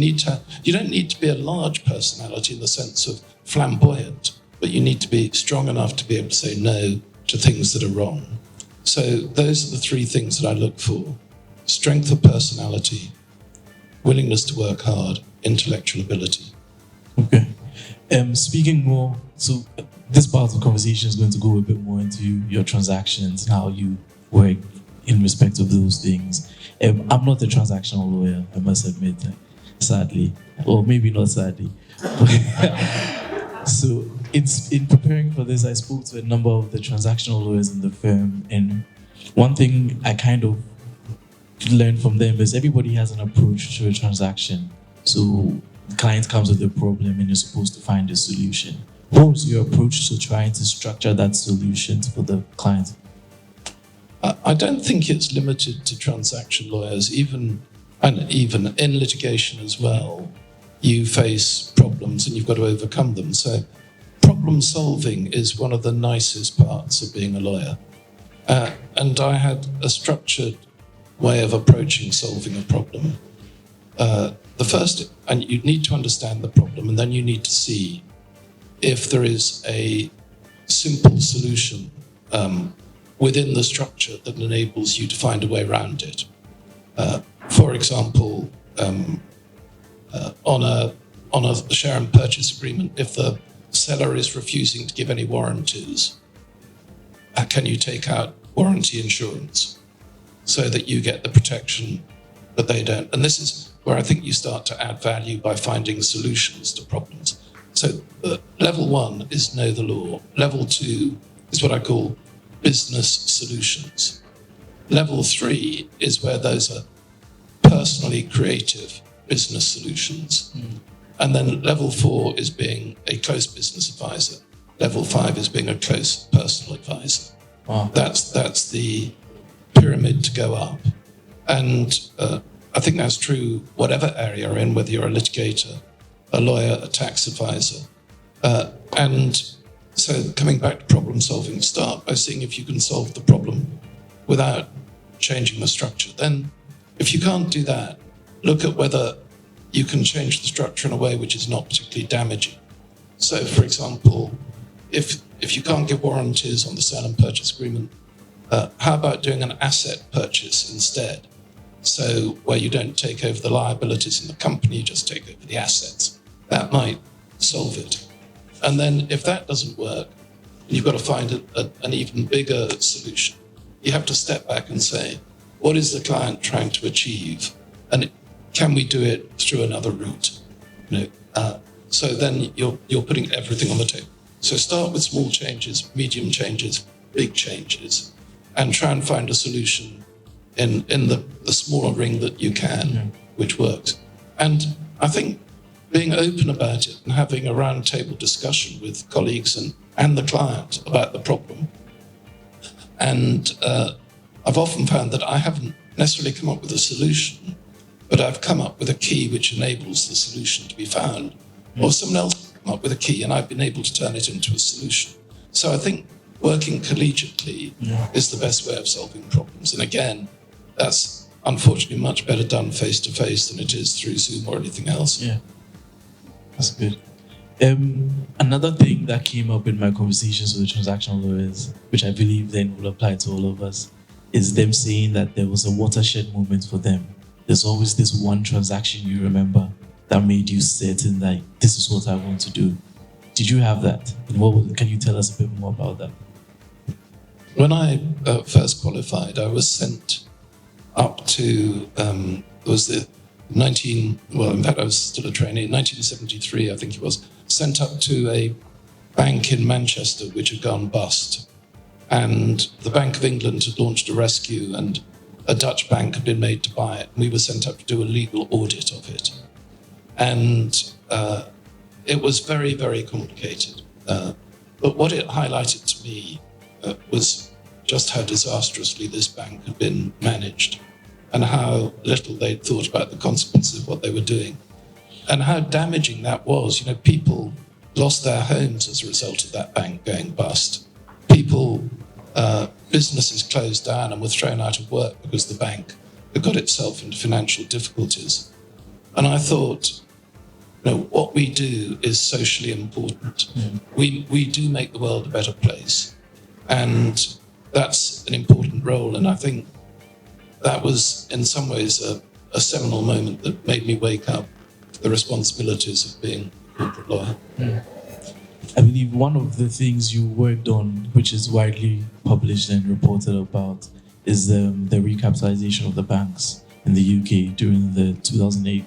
don't need to be a large personality in the sense of flamboyant, but you need to be strong enough to be able to say no to things that are wrong. So those are the 3 things that I look for: strength of personality, willingness to work hard, intellectual ability. Okay. Speaking more, so this part of the conversation is going to go a bit more into your transactions and how you work in respect of those things. I'm not a transactional lawyer, I must admit, sadly, or maybe not sadly. So in preparing for this, I spoke to a number of the transactional lawyers in the firm, and one thing I kind of learned from them is everybody has an approach to a transaction. So the client comes with a problem and you're supposed to find a solution. What was your approach to trying to structure that solution for the client? I don't think it's limited to transaction lawyers, even in litigation as well. You face problems and you've got to overcome them. So problem solving is one of the nicest parts of being a lawyer. And I had a structured way of approaching solving a problem. The first, and you need to understand the problem, and then you need to see if there is a simple solution within the structure that enables you to find a way around it. For example, on a share and purchase agreement, if the seller is refusing to give any warranties, can you take out warranty insurance so that you get the protection that they don't? And this is where I think you start to add value by finding solutions to problems. So level 1 is know the law. Level 2 is what I call business solutions. Level 3 is where those are personally creative business solutions. And then level 4 is being a close business advisor. Level 5 is being a close personal advisor. Wow. That's the pyramid to go up. And I think that's true whatever area you're in, whether you're a litigator, a lawyer, a tax advisor. And so coming back to problem solving, start by seeing if you can solve the problem without changing the structure. Then if you can't do that, look at whether you can change the structure in a way which is not particularly damaging. So for example, if you can't give warranties on the sale and purchase agreement, how about doing an asset purchase instead? So where you don't take over the liabilities in the company, you just take over the assets. That might solve it. And then if that doesn't work, you've got to find an even bigger solution. You have to step back and say, what is the client trying to achieve? And can we do it through another route? So then you're putting everything on the table. So start with small changes, medium changes, big changes, and try and find a solution in the smaller ring that you can, which works. And I think being open about it and having a round table discussion with colleagues and the client about the problem. And I've often found that I haven't necessarily come up with a solution, but I've come up with a key which enables the solution to be found. Or someone else has come up with a key and I've been able to turn it into a solution. So I think working collegiately is the best way of solving problems. And again, that's unfortunately much better done face-to-face than it is through Zoom or anything else. Yeah, that's good. Another thing that came up in my conversations with the transactional lawyers, which I believe then will apply to all of us, is them saying that there was a watershed moment for them. There's always this one transaction you remember that made you certain that this is what I want to do. Did you have that? And can you tell us a bit more about that? When I first qualified, I was sent up to, I was still a trainee, in 1973, I think it was, sent up to a bank in Manchester which had gone bust. And the Bank of England had launched a rescue and a Dutch bank had been made to buy it. And we were sent up to do a legal audit of it. And it was very, very complicated. But what it highlighted to me was just how disastrously this bank had been managed and how little they'd thought about the consequences of what they were doing and how damaging that was. You know, people lost their homes as a result of that bank going bust. Businesses closed down and were thrown out of work because the bank had got itself into financial difficulties. And I thought, what we do is socially important. We do make the world a better place. And that's an important role. And I think that was in some ways a seminal moment that made me wake up to the responsibilities of being a corporate lawyer. I believe one of the things you worked on, which is widely published and reported about, is the recapitalization of the banks in the UK during the 2008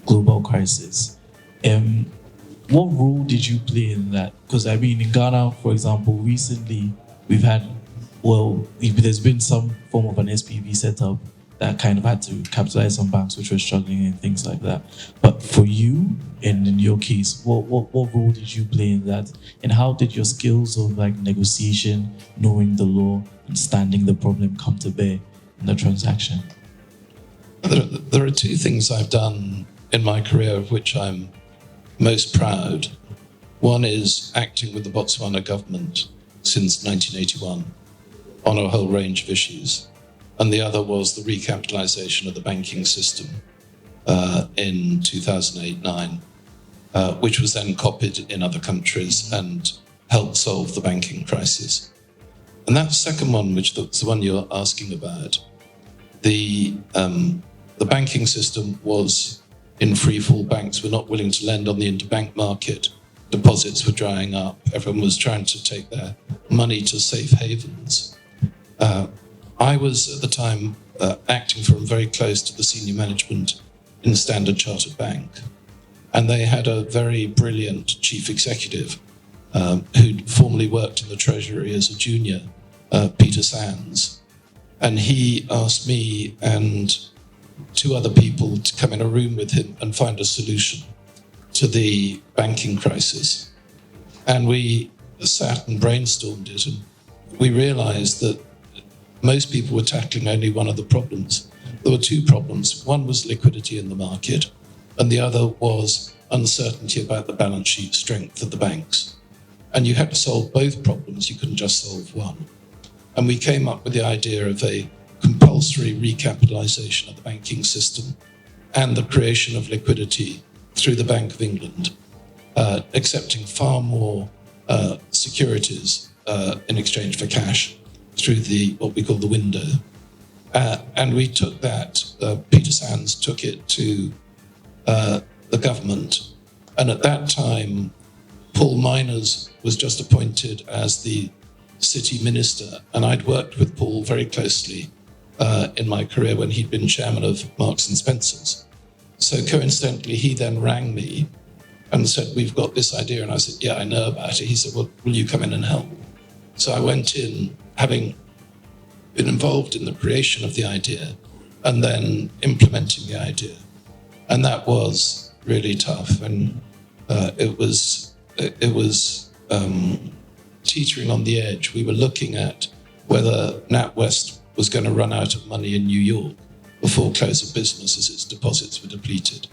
global crisis. What role did you play in that? Because I mean, in Ghana, for example, recently we've had, there's been some form of an SPV set up that kind of had to capitalize some banks which were struggling and things like that. But for you, and in your case, what role did you play in that? And how did your skills of negotiation, knowing the law, understanding the problem come to bear in the transaction? There are two things I've done in my career of which I'm most proud. One is acting with the Botswana government since 1981 on a whole range of issues. And the other was the recapitalization of the banking system in 2008-9. which was then copied in other countries and helped solve the banking crisis. And that second one, which is the one you're asking about, the banking system was in free fall. Banks were not willing to lend on the interbank market. Deposits were drying up. Everyone was trying to take their money to safe havens. I was at the time acting from very close to the senior management in Standard Chartered Bank. And they had a very brilliant chief executive who'd formerly worked in the Treasury as a junior, Peter Sands. And he asked me and two other people to come in a room with him and find a solution to the banking crisis. And we sat and brainstormed it, and we realized that most people were tackling only one of the problems. There were two problems. One was liquidity in the market, and the other was uncertainty about the balance sheet strength of the banks. And you had to solve both problems, you couldn't just solve one. And we came up with the idea of a compulsory recapitalisation of the banking system and the creation of liquidity through the Bank of England, accepting far more securities in exchange for cash through what we call the window. And we took that, Peter Sands took it to the government. And at that time, Paul Miners was just appointed as the city minister. And I'd worked with Paul very closely in my career when he'd been chairman of Marks and Spencer's. So coincidentally, he then rang me and said, we've got this idea. And I said, yeah, I know about it. He said, well, will you come in and help? So I went in, having been involved in the creation of the idea and then implementing the idea. And that was really tough. And it was teetering on the edge. We were looking at whether NatWest was going to run out of money in New York before close of business as its deposits were depleted.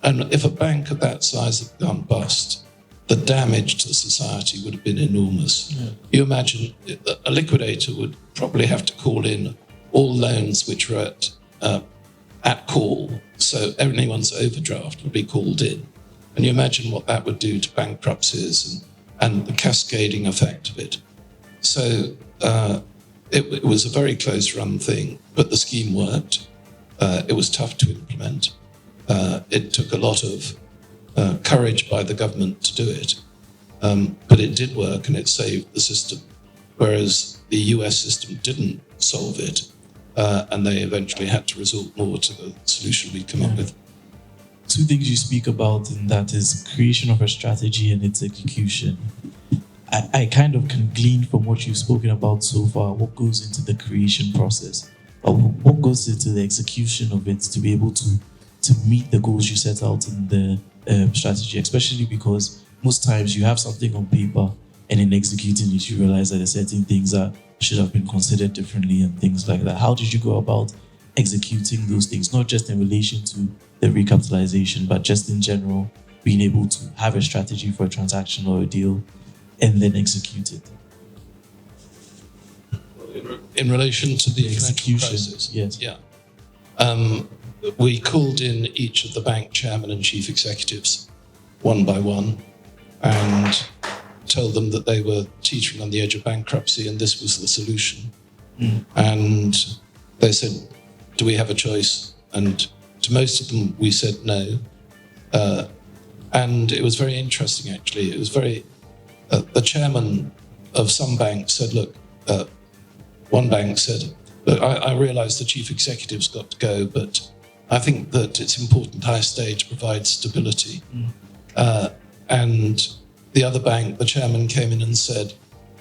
And if a bank of that size had gone bust, the damage to society would have been enormous. Yeah. You imagine a liquidator would probably have to call in all loans which were at call, so anyone's overdraft would be called in. And you imagine what that would do to bankruptcies and the cascading effect of it. So it was a very close-run thing, but the scheme worked. It was tough to implement. It took a lot of courage by the government to do it. But it did work and it saved the system, whereas the US system didn't solve it, and they eventually had to resort more to the solution we'd come up with. Two things you speak about, and that is creation of a strategy and its execution. I kind of can glean from what you've spoken about so far what goes into the creation process, or what goes into the execution of it to be able to meet the goals you set out in the strategy, especially because most times you have something on paper and in executing it, you realize that there are certain things that should have been considered differently and things like that. How did you go about executing those things, not just in relation to the recapitalization, but just in general, being able to have a strategy for a transaction or a deal and then execute it? In relation to the execution crisis, yes. Yeah. We called in each of the bank chairman and chief executives one by one and told them that they were teetering on the edge of bankruptcy and this was the solution. And they said, do we have a choice? And to most of them, we said no. And it was very interesting, actually. It was the chairman of some banks said, look, one bank said, look, I realise the chief executive's got to go, but I think that it's important I stay to provide stability. And the other bank, the chairman came in and said,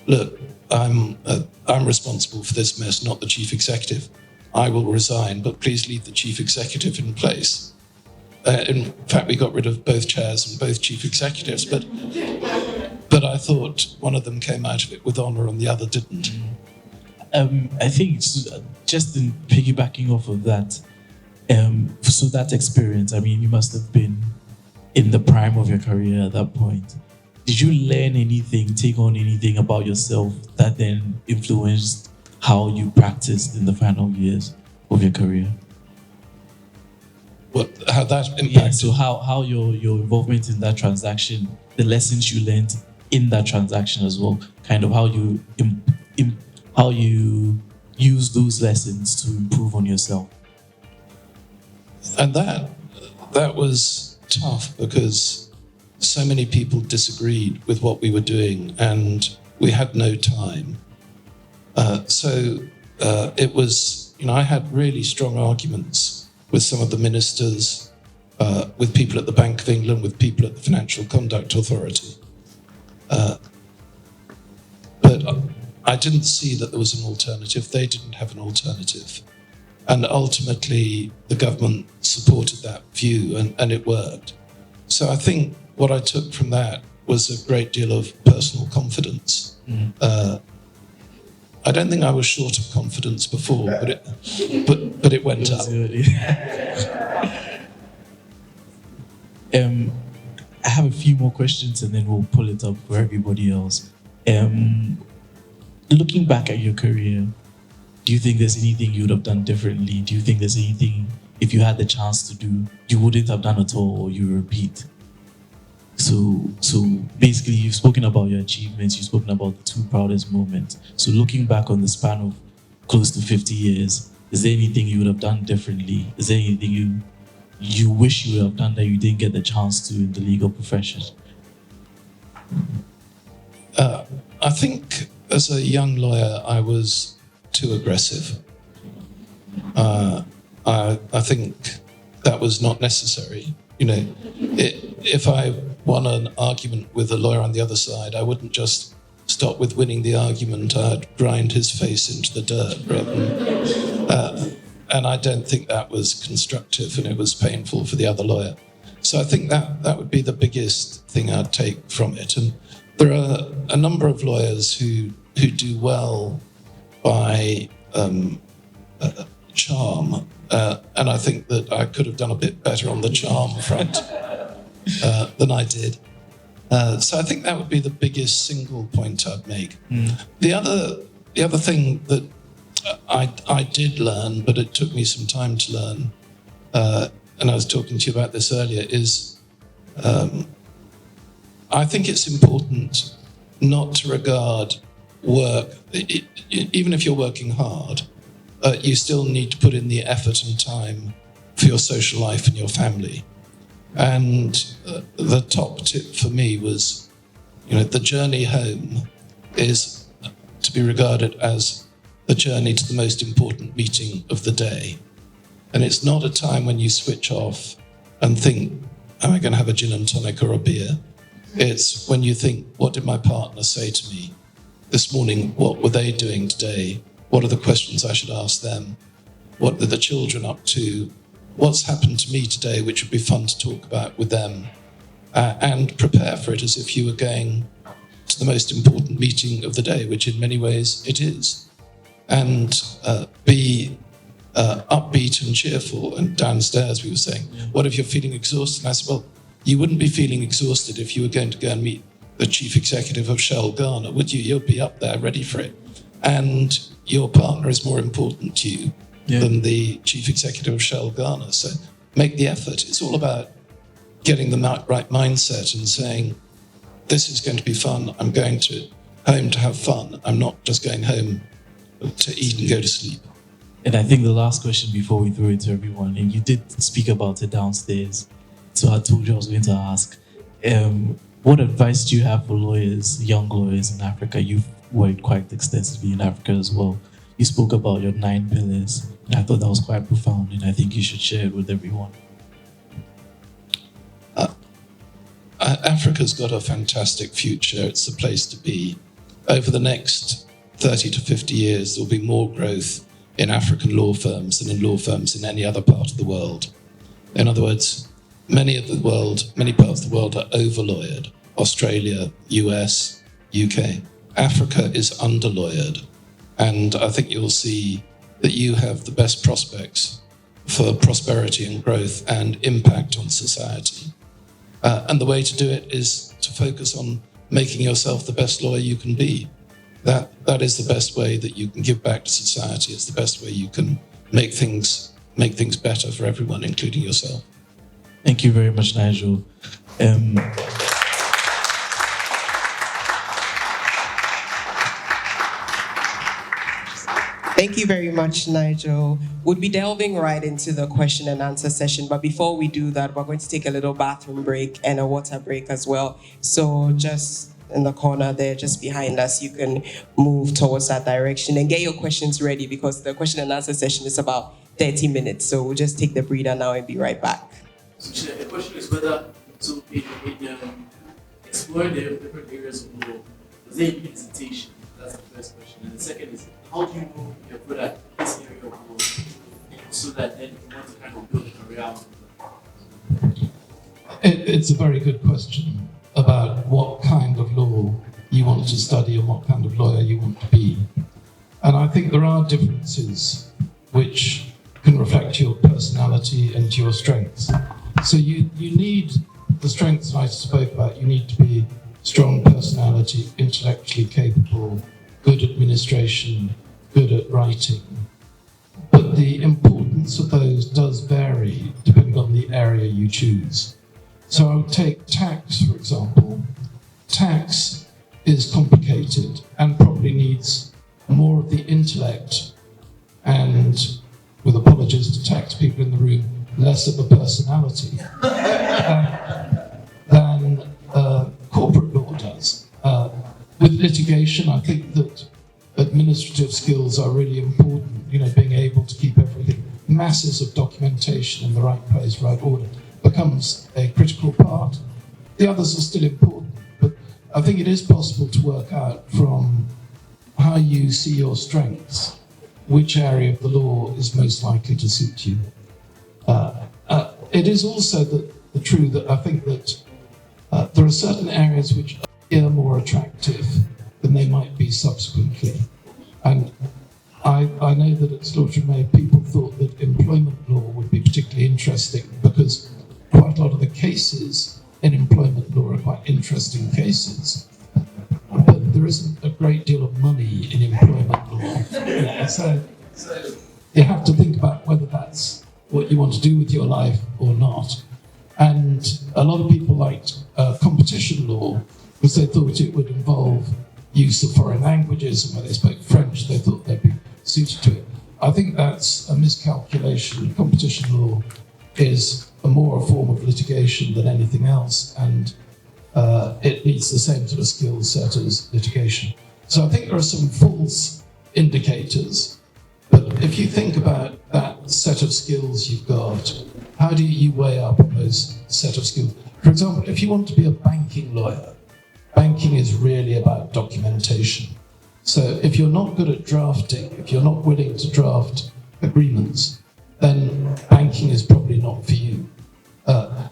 look, I'm responsible for this mess, not the chief executive. I will resign, but please leave the chief executive in place. In fact, we got rid of both chairs and both chief executives, but I thought one of them came out of it with honour and the other didn't. I think just in piggybacking off of that, so that experience, I mean, you must have been in the prime of your career at that point. Did you learn anything, take on anything about yourself that then influenced how you practiced in the final years of your career? Well, that impacted. Yeah, so how your involvement in that transaction, the lessons you learned in that transaction as well, kind of how you how you use those lessons to improve on yourself. And that was tough because so many people disagreed with what we were doing and we had no time. So it was, I had really strong arguments with some of the ministers, with people at the Bank of England, with people at the Financial Conduct Authority. But I didn't see that there was an alternative. They didn't have an alternative. And ultimately, the government supported that view and it worked. So I think what I took from that was a great deal of personal confidence. I don't think I was short of confidence before, but it went up. I have a few more questions and then we'll pull it up for everybody else. Looking back at your career, do you think there's anything you would have done differently? Do you think there's anything, if you had the chance to do, you wouldn't have done at all or you repeat? So basically, you've spoken about your achievements, you've spoken about the two proudest moments. So looking back on the span of close to 50 years, is there anything you would have done differently? Is there anything you wish you would have done that you didn't get the chance to in the legal profession? I think as a young lawyer, I was too aggressive. I think that was not necessary. If I won an argument with a lawyer on the other side, I wouldn't just stop with winning the argument. I'd grind his face into the dirt. And I don't think that was constructive and it was painful for the other lawyer. So I think that would be the biggest thing I'd take from it. And there are a number of lawyers who do well by charm. And I think that I could have done a bit better on the charm front than I did. So I think that would be the biggest single point I'd make. The other thing that I did learn, but it took me some time to learn, and I was talking to you about this earlier, is I think it's important not to regard work, even if you're working hard, you still need to put in the effort and time for your social life and your family. And the top tip for me was, the journey home is to be regarded as the journey to the most important meeting of the day. And it's not a time when you switch off and think, am I going to have a gin and tonic or a beer? It's when you think, what did my partner say to me this morning? What were they doing today? What are the questions I should ask them? What are the children up to? What's happened to me today, which would be fun to talk about with them? And prepare for it as if you were going to the most important meeting of the day, which in many ways it is. And be upbeat and cheerful. And downstairs we were saying, what if you're feeling exhausted? And I said, well, you wouldn't be feeling exhausted if you were going to go and meet the chief executive of Shell Ghana, would you? You'd be up there ready for it. And your partner is more important to you than the chief executive of Shell Ghana. So make the effort. It's all about getting the right mindset and saying, this is going to be fun. I'm going home to have fun. I'm not just going home to eat and go to sleep. And I think the last question before we throw it to everyone, and you did speak about it downstairs, so I told you I was going to ask, what advice do you have for lawyers, young lawyers in Africa? You've worked quite extensively in Africa as well. You spoke about your 9 pillars, and I thought that was quite profound, and I think you should share it with everyone. Africa's got a fantastic future. It's the place to be. Over the next 30 to 50 years, there'll be more growth in African law firms than in law firms in any other part of the world. In other words, many parts of the world are over-lawyered. Australia, US, UK. Africa is under-lawyered. And I think you'll see that you have the best prospects for prosperity and growth and impact on society. And the way to do it is to focus on making yourself the best lawyer you can be. That is the best way that you can give back to society. It's the best way you can make things better for everyone, including yourself. Thank you very much, Nigel. Thank you very much, Nigel. We'll be delving right into the question and answer session, but before we do that, we're going to take a little bathroom break and a water break as well. So just in the corner there, just behind us, you can move towards that direction and get your questions ready because the question and answer session is about 30 minutes. So we'll just take the breather now and be right back. So the question is whether, so in exploring the different areas of law, was there any hesitation? That's the first question. And the second is, how do you know you're good at this area of law so that then you want to kind of build a career out of that? It's a very good question about what kind of law you want to study and what kind of lawyer you want to be. And I think there are differences which can reflect your personality and your strengths. So you need the strengths I spoke about. You need to be strong personality, intellectually capable, good administration, good at writing. But the importance of those does vary depending on the area you choose. So I would take tax, for example. Tax is complicated and probably needs more of the intellect and, with apologies to tax people in the room, less of a personality than corporate law does. With litigation, I think that administrative skills are really important, being able to keep everything, masses of documentation in the right place, right order, becomes a critical part. The others are still important, but I think it is possible to work out from how you see your strengths, which area of the law is most likely to suit you. It is also true that I think that there are certain areas which are more attractive than they might be subsequently. And I know that at Slaughter and May, people thought that employment law would be particularly interesting because quite a lot of the cases in employment law are quite interesting cases. But there isn't a great deal of money in employment law. So you have to think about whether that's what you want to do with your life or not. And a lot of people liked competition law because they thought it would involve use of foreign languages, and when they spoke French, they thought they'd be suited to it. I think that's a miscalculation. Competition law is more a form of litigation than anything else, and it needs the same sort of skill set as litigation. So I think there are some false indicators, but if you think about that set of skills you've got, how do you weigh up on those set of skills? For example, if you want to be a banking lawyer, banking is really about documentation. So if you're not good at drafting, if you're not willing to draft agreements, then banking is probably not for you.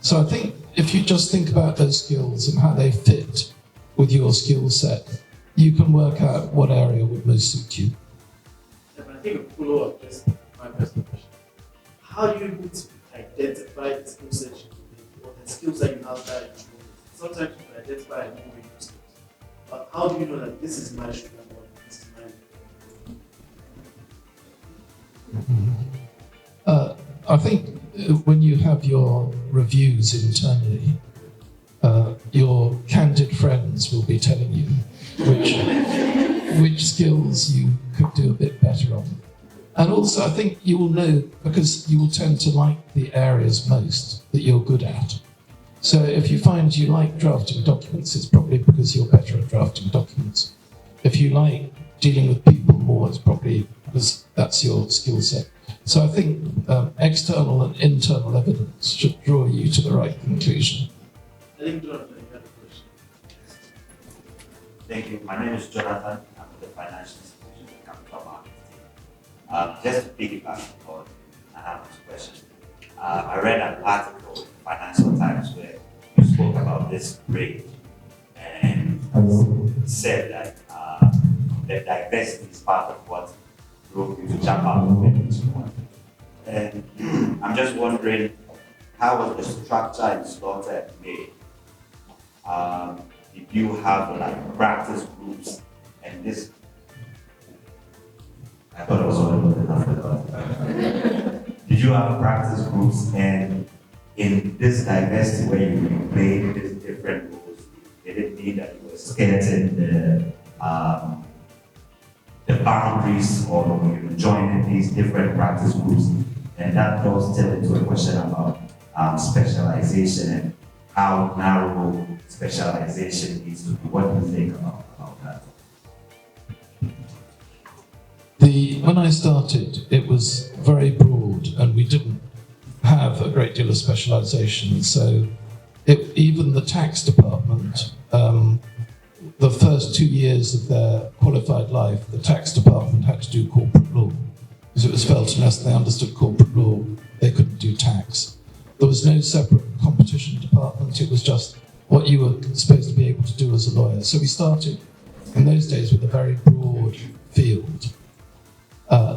So I think if you just think about those skills and how they fit with your skill set, you can work out what area would most suit you. Yeah, but I think a follow-up, just my personal question. How do you able to identify the skill set you need or the skills that you have that you need? Sometimes you can identify and know your skills. But how do you know that this is my strength or this is my I think when you have your reviews internally, your candid friends will be telling you which skills you could do a bit better on. And also I think you will know because you will tend to like the areas most that you're good at. So if you find you like drafting documents, it's probably because you're better at drafting documents. If you like dealing with people more, it's probably because that's your skill set. So I think external and internal evidence should draw you to the right conclusion. I think Jonathan, you had a question. Thank you. My name is Jonathan. I'm with the Financial Institutions and Capital Markets team. Just to piggyback on Anna's question, I read an article in Financial Times where you spoke about this rate and said that the diversity is part of what drove you to jump out of Bentsi-Enchill. And I'm just wondering, how was the structure in Slaughter made? Did you have practice groups and this? I thought it was all enough. Did you have practice groups and in this diversity where you play these different roles, did it mean that you were skirting the boundaries or joining these different practice groups? And that goes still into a question about specialization and how narrow specialization needs to be. What do you think about that? When I started, it was very broad and we didn't have a great deal of specialization. So even the tax department, the first 2 years of their qualified life, the tax department had to do corporate law because it was felt unless they understood corporate law, they couldn't do tax. There was no separate competition department. It was just what you were supposed to be able to do as a lawyer. So we started in those days with a very broad field.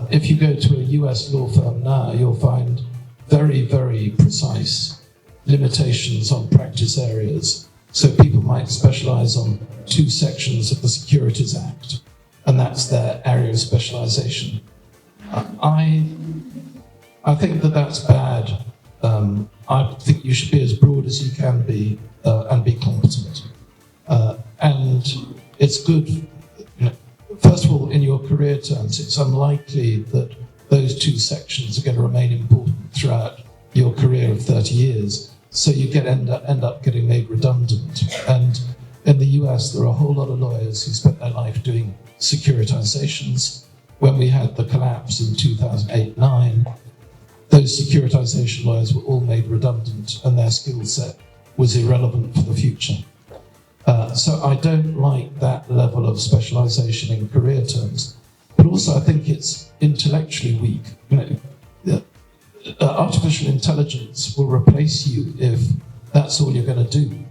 If you go to a US law firm now, you'll find very, very precise limitations on practice areas. So people might specialize on 2 sections of the Securities Act, and that's their area of specialization. I think that that's bad. I think you should be as broad as you can be and be competent. And it's good. First of all, in your career terms, it's unlikely that those 2 sections are going to remain important throughout your career of 30 years. So you end up getting made redundant. And in the US, there are a whole lot of lawyers who spent their life doing securitizations. When we had the collapse in 2008-9, those securitization lawyers were all made redundant and their skill set was irrelevant for the future. So I don't like that level of specialization in career terms, but also I think it's intellectually weak. Artificial intelligence will replace you if that's all you're going to do.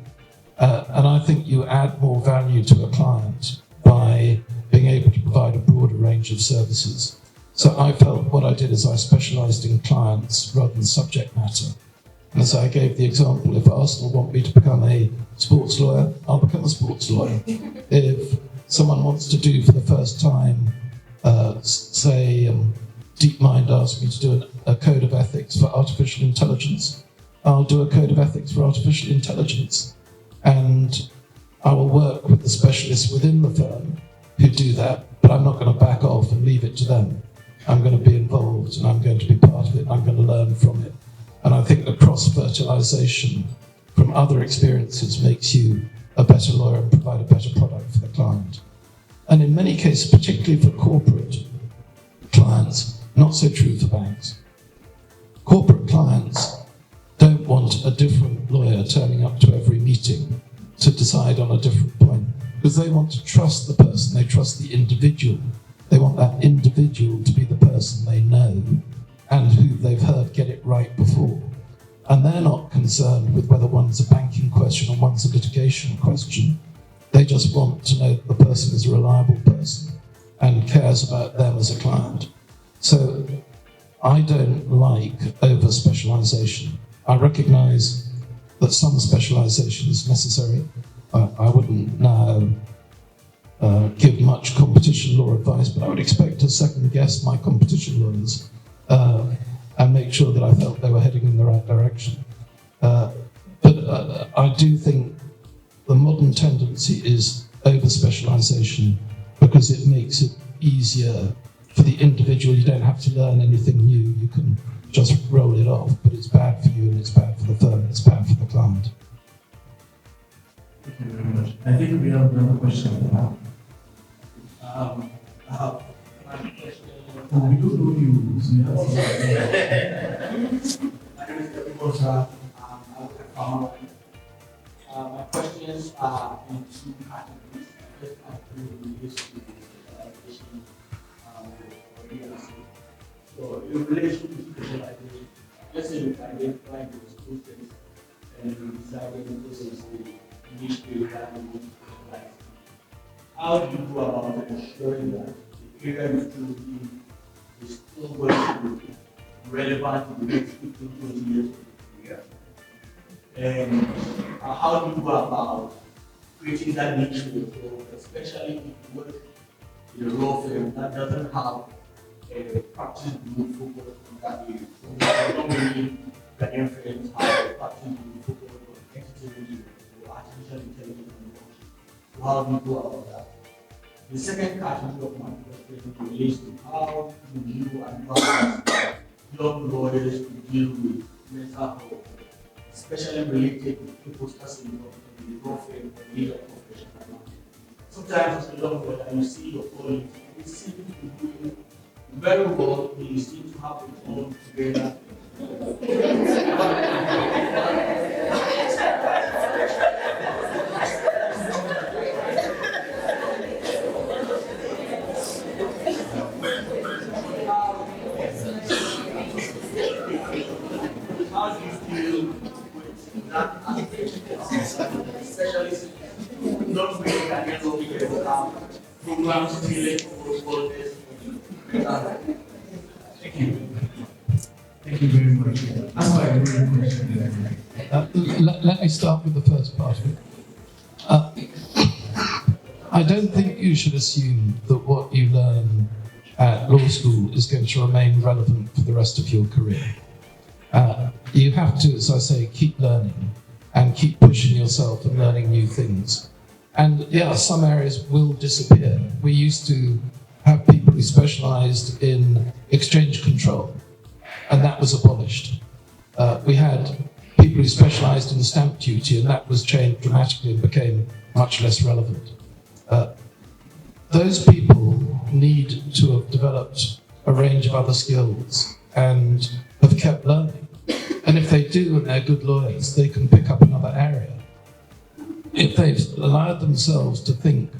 And I think you add more value to a client by being able to provide a broader range of services. So I felt what I did is I specialized in clients rather than subject matter. And as I gave the example, if Arsenal want me to become a sports lawyer, I'll become a sports lawyer. If someone wants to do for the first time, say, DeepMind asked me to do a code of ethics for artificial intelligence, I'll do a code of ethics for artificial intelligence. And I will work with the specialists within the firm who do that, but I'm not going to back off and leave it to them. I'm going to be involved and I'm going to be part of it and I'm going to learn from it. And I think the cross-fertilization from other experiences makes you a better lawyer and provide a better product for the client. And in many cases, particularly for corporate clients, not so true for banks. Corporate clients don't want a different lawyer turning up to every meeting to decide on a different point, because they want to trust the person, they trust the individual. They want that individual to be the person they know and who they've heard get it right before. And they're not concerned with whether one's a banking question or one's a litigation question. They just want to know that the person is a reliable person and cares about them as a client. So I don't like over-specialization. I recognize that some specialization is necessary. I wouldn't now give much competition law advice, but I would expect to second guess my competition lawyers and make sure that I felt they were heading in the right direction. But I do think the modern tendency is over-specialization because it makes it easier for the individual. You don't have to learn anything new. You can just roll it off, but it's bad for you and it's bad for the firm and it's bad for the client. Thank you very much. I think we have another question now. We don't know you, so you have to. My name is Pappa. I'm a farmer. My questions are in 2 categories. The first category relates to specialization or real estate. So in relation to specialization, let's say we identify those processes and we decide that this is the niche area that we want to specialize in. How do you go about ensuring that the area you're choosing is still going to be relevant in the next 15, 20 years of the career? And how do you go about creating that niche for yourself, especially if you work in a law firm that doesn't have a practice group focused on that area? So you don't really Ghanaian firms have partly focused on entity or artificial intelligence and blockchain. So how do you go about that? The second category of my question relates to how do you advise young lawyers to deal with mental health, especially related to people starting in the law firm or legal profession. Sometimes as a young lawyer, you see your colleagues, they seem to be doing very well, they seem to have it all together. How do you deal with that aspect, especially not really that get all because programs relate to this? Thank you. Thank you very much. That's why I really question Let me start with the first part of it. I don't think you should assume that what you learn at law school is going to remain relevant for the rest of your career. You have to, as I say, keep learning and keep pushing yourself and learning new things. And yeah, some areas will disappear. We used to have people who specialized in exchange control, and that was abolished. We had people who specialized in stamp duty, and that was changed dramatically and became much less relevant. Those people need to have developed a range of other skills and have kept learning. And if they do and they're good lawyers, they can pick up another area. If they've allowed themselves to think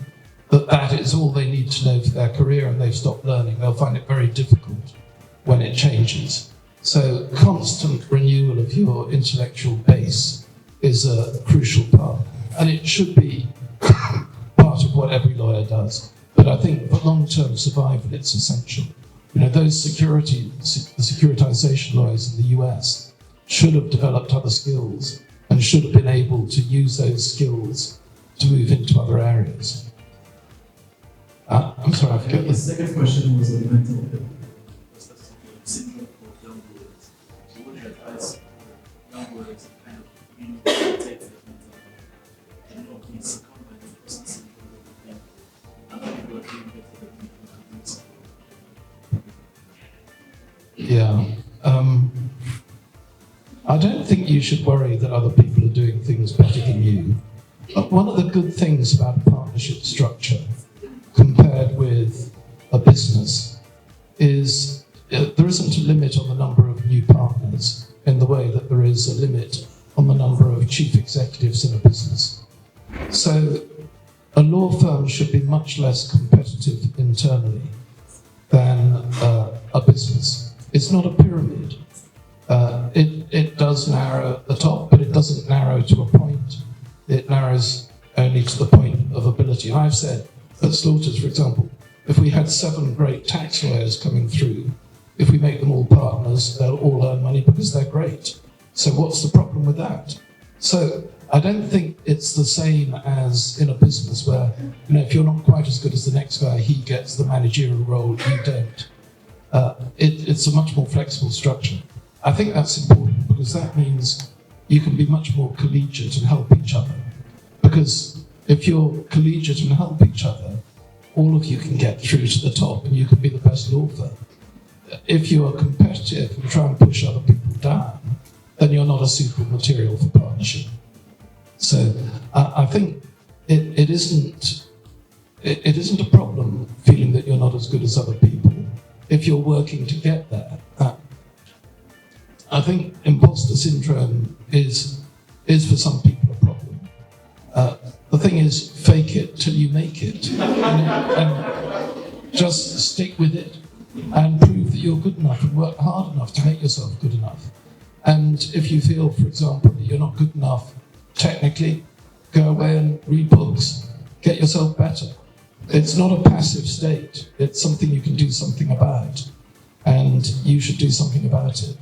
that that is all they need to know for their career and they've stopped learning, they'll find it very difficult when it changes. So constant renewal of your intellectual base is a crucial part. And it should be part of what every lawyer does. But I think for long-term survival, it's essential. You know, those the securitization lawyers in the US should have developed other skills and should have been able to use those skills to move into other areas. I'm sorry, I forget The second question was on mental health. Syndrome for young lawyers. So what do you advise young lawyers to kind of protect their mental health and not be succumbed by the person syndrome of them and not people are doing better than people are doing something? Yeah. I don't think you should worry that other people are doing things better than you. But one of the good things about a partnership structure compared with a business is there isn't a limit on the number of new partners in the way that there is a limit on the number of chief executives in a business. So a law firm should be much less competitive internally than a business. It's not a pyramid. It does narrow at the top, but it doesn't narrow to a point. It narrows only to the point of ability. I've said at Slaughters, for example, if we had 7 great tax lawyers coming through, if we make them all partners, they'll all earn money because they're great. So what's the problem with that? So I don't think it's the same as in a business where, you know, if you're not quite as good as the next guy, he gets the managerial role, you don't. It's a much more flexible structure. I think that's important because that means you can be much more collegiate and help each other. Because if you're collegiate and help each other, all of you can get through to the top and you can be the best law firm. If you are competitive and try and push other people down, then you're not a suitable material for partnership. So I think it isn't a problem feeling that you're not as good as other people if you're working to get there. I think imposter syndrome is for some people a problem. The thing is, fake it till you make it, and just stick with it and prove that you're good enough and work hard enough to make yourself good enough. And if you feel, for example, that you're not good enough technically, go away and read books, get yourself better. It's not a passive state, it's something you can do something about, and you should do something about it.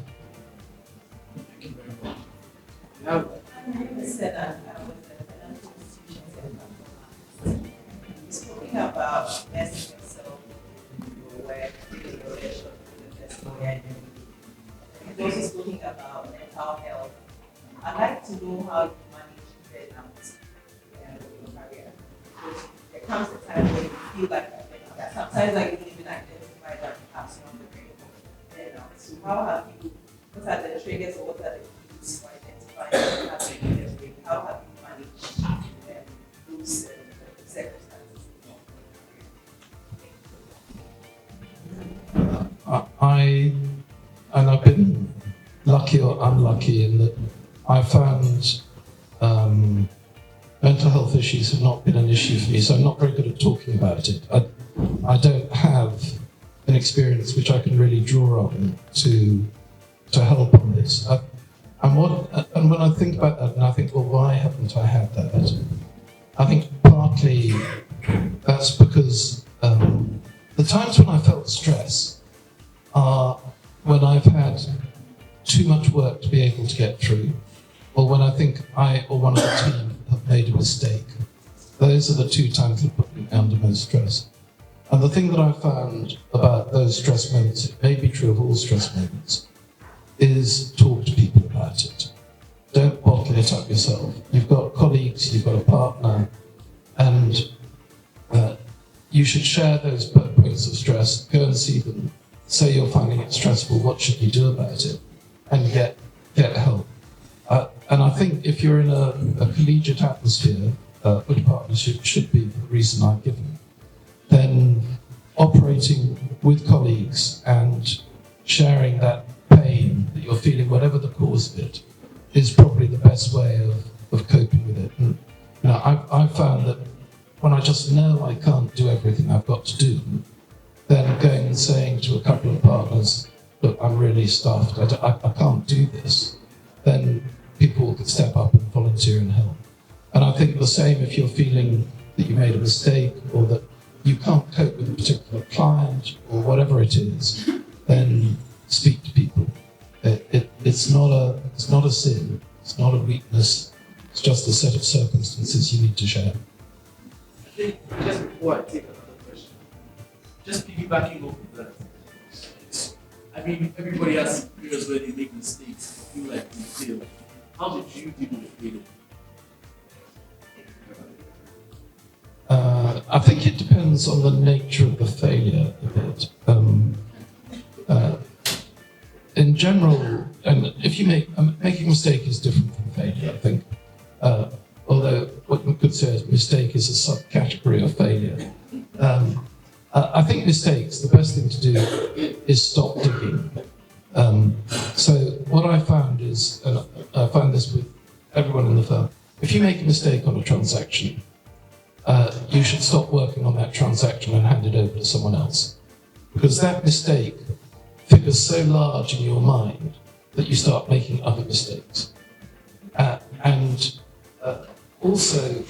My name is Senna. I was at the financial institutions in Ankomah. You're speaking about investing yourself in your work, in your relationship with the best lawyer in the world. You're also speaking about mental like to know how you manage burnout in your career. Because there comes a time where you feel like you're burnout. That sometimes like you don't even identify that perhaps you're on the brink of burnout. So what are the triggers or what are the keys for identifying that you're on the brink? How have you managed those circumstances? And I've been lucky or unlucky in that I found mental health issues have not been an issue for me, so I'm not very good at talking about it. I don't have an experience which I can really draw on to help on this. And when I think about that, and I think, well, why haven't I had that? I think partly that's because the times when I felt stress are when I've had too much work to be able to get through, or when I think I or one of the team have made a mistake. Those are the two times that put me under most stress. And the thing that I found about those stress moments, it may be true of all stress moments, is talk to people about it. Don't bottle it up yourself. You've got colleagues, you've got a partner, and you should share those points of stress, go and see them, say you're finding it stressful, what should you do about it, and get help. And I think if you're in a collegiate atmosphere, good partnership should be the reason I've given, then operating with colleagues and sharing that pain that you're feeling, whatever the cause of it, is probably the best way of coping with it. And I've found that when I just know I can't do everything I've got to do, then going and saying to a couple of partners, look, I'm really stuffed, I can't do this, then people can step up and volunteer and help. And I think the same if you're feeling that you made a mistake or that you can't cope with a particular client or whatever it is, then speak to people. It's not a sin, it's not a weakness, it's just a set of circumstances you need to share. I think just before I take another question, just piggybacking off of that. I mean, everybody has periods where they make mistakes, feel like they fail. How did you deal with failure? I think it depends on the nature of the failure a bit. In general, and if you making a mistake is different from failure, I think. Although what we could say is mistake is a subcategory of failure. I think mistakes, the best thing to do is stop digging. So what I found is, and I found this with everyone in the firm, if you make a mistake on a transaction, you should stop working on that transaction and hand it over to someone else. Because that mistake figures so large in your mind that you start making other mistakes. And also,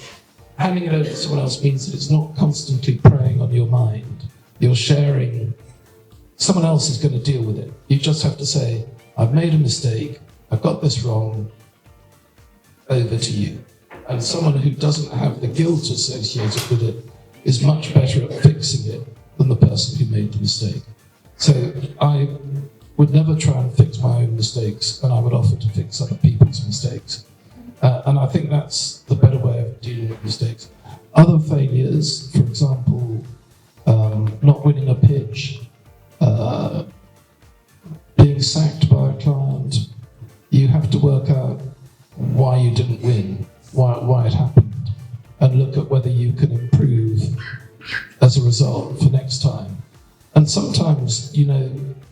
handing it over to someone else means that it's not constantly preying on your mind. You're sharing, someone else is going to deal with it. You just have to say, I've made a mistake, I've got this wrong, over to you. And someone who doesn't have the guilt associated with it is much better at fixing it than the person who made the mistake. So I would never try and fix my own mistakes, and I would offer to fix other people's mistakes. And I think that's the better way of dealing with mistakes. Other failures, for example, not winning a pitch, being sacked by a client, you have to work out why you didn't win, why it happened, and look at whether you can improve as a result for next time. And sometimes,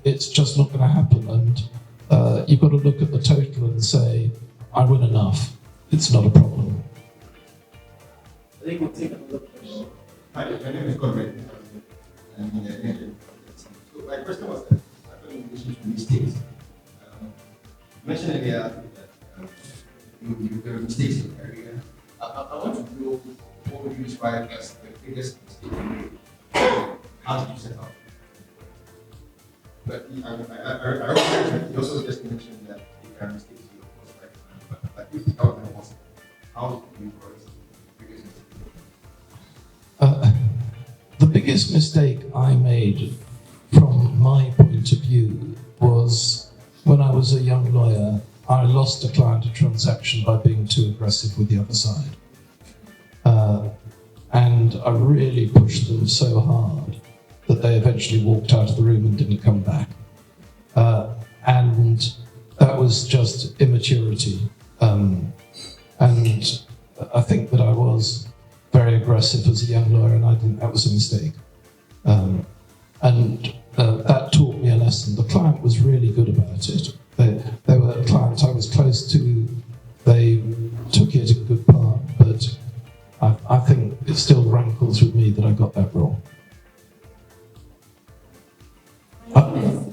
it's just not going to happen, and you've got to look at the total and say, I win enough, it's not a problem. I think we'll take another question. Hi, my name is Corbett. So my question was in relation to mistakes. You mentioned earlier that you made mistakes in your career. I want to know what would you describe as the biggest mistake you made? How did you set out? But I also just mentioned that there are mistakes you of course right, but if that was possible, how did you correct the biggest mistake? The biggest mistake I made from my point of view was when I was a young lawyer I lost a client a transaction by being too aggressive with the other side. And I really pushed them so hard that they eventually walked out of the room and didn't come back. And that was just immaturity. And I think that I was very aggressive as a young lawyer, and I think that was a mistake. That taught me a lesson. The client was really good about it. They were a client I was close to. They took it in good part, but I think it still rankles with me that I got that wrong.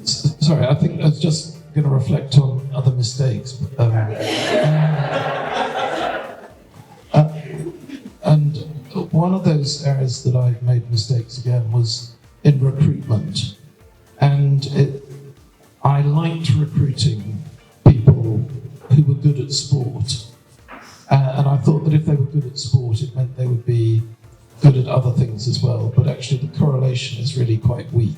Sorry, I think I was just going to reflect on other mistakes. And one of those areas that I made mistakes again was in recruitment. And I liked recruiting people who were good at sport. And I thought that if they were good at sport, it meant they would be good at other things as well. But actually the correlation is really quite weak.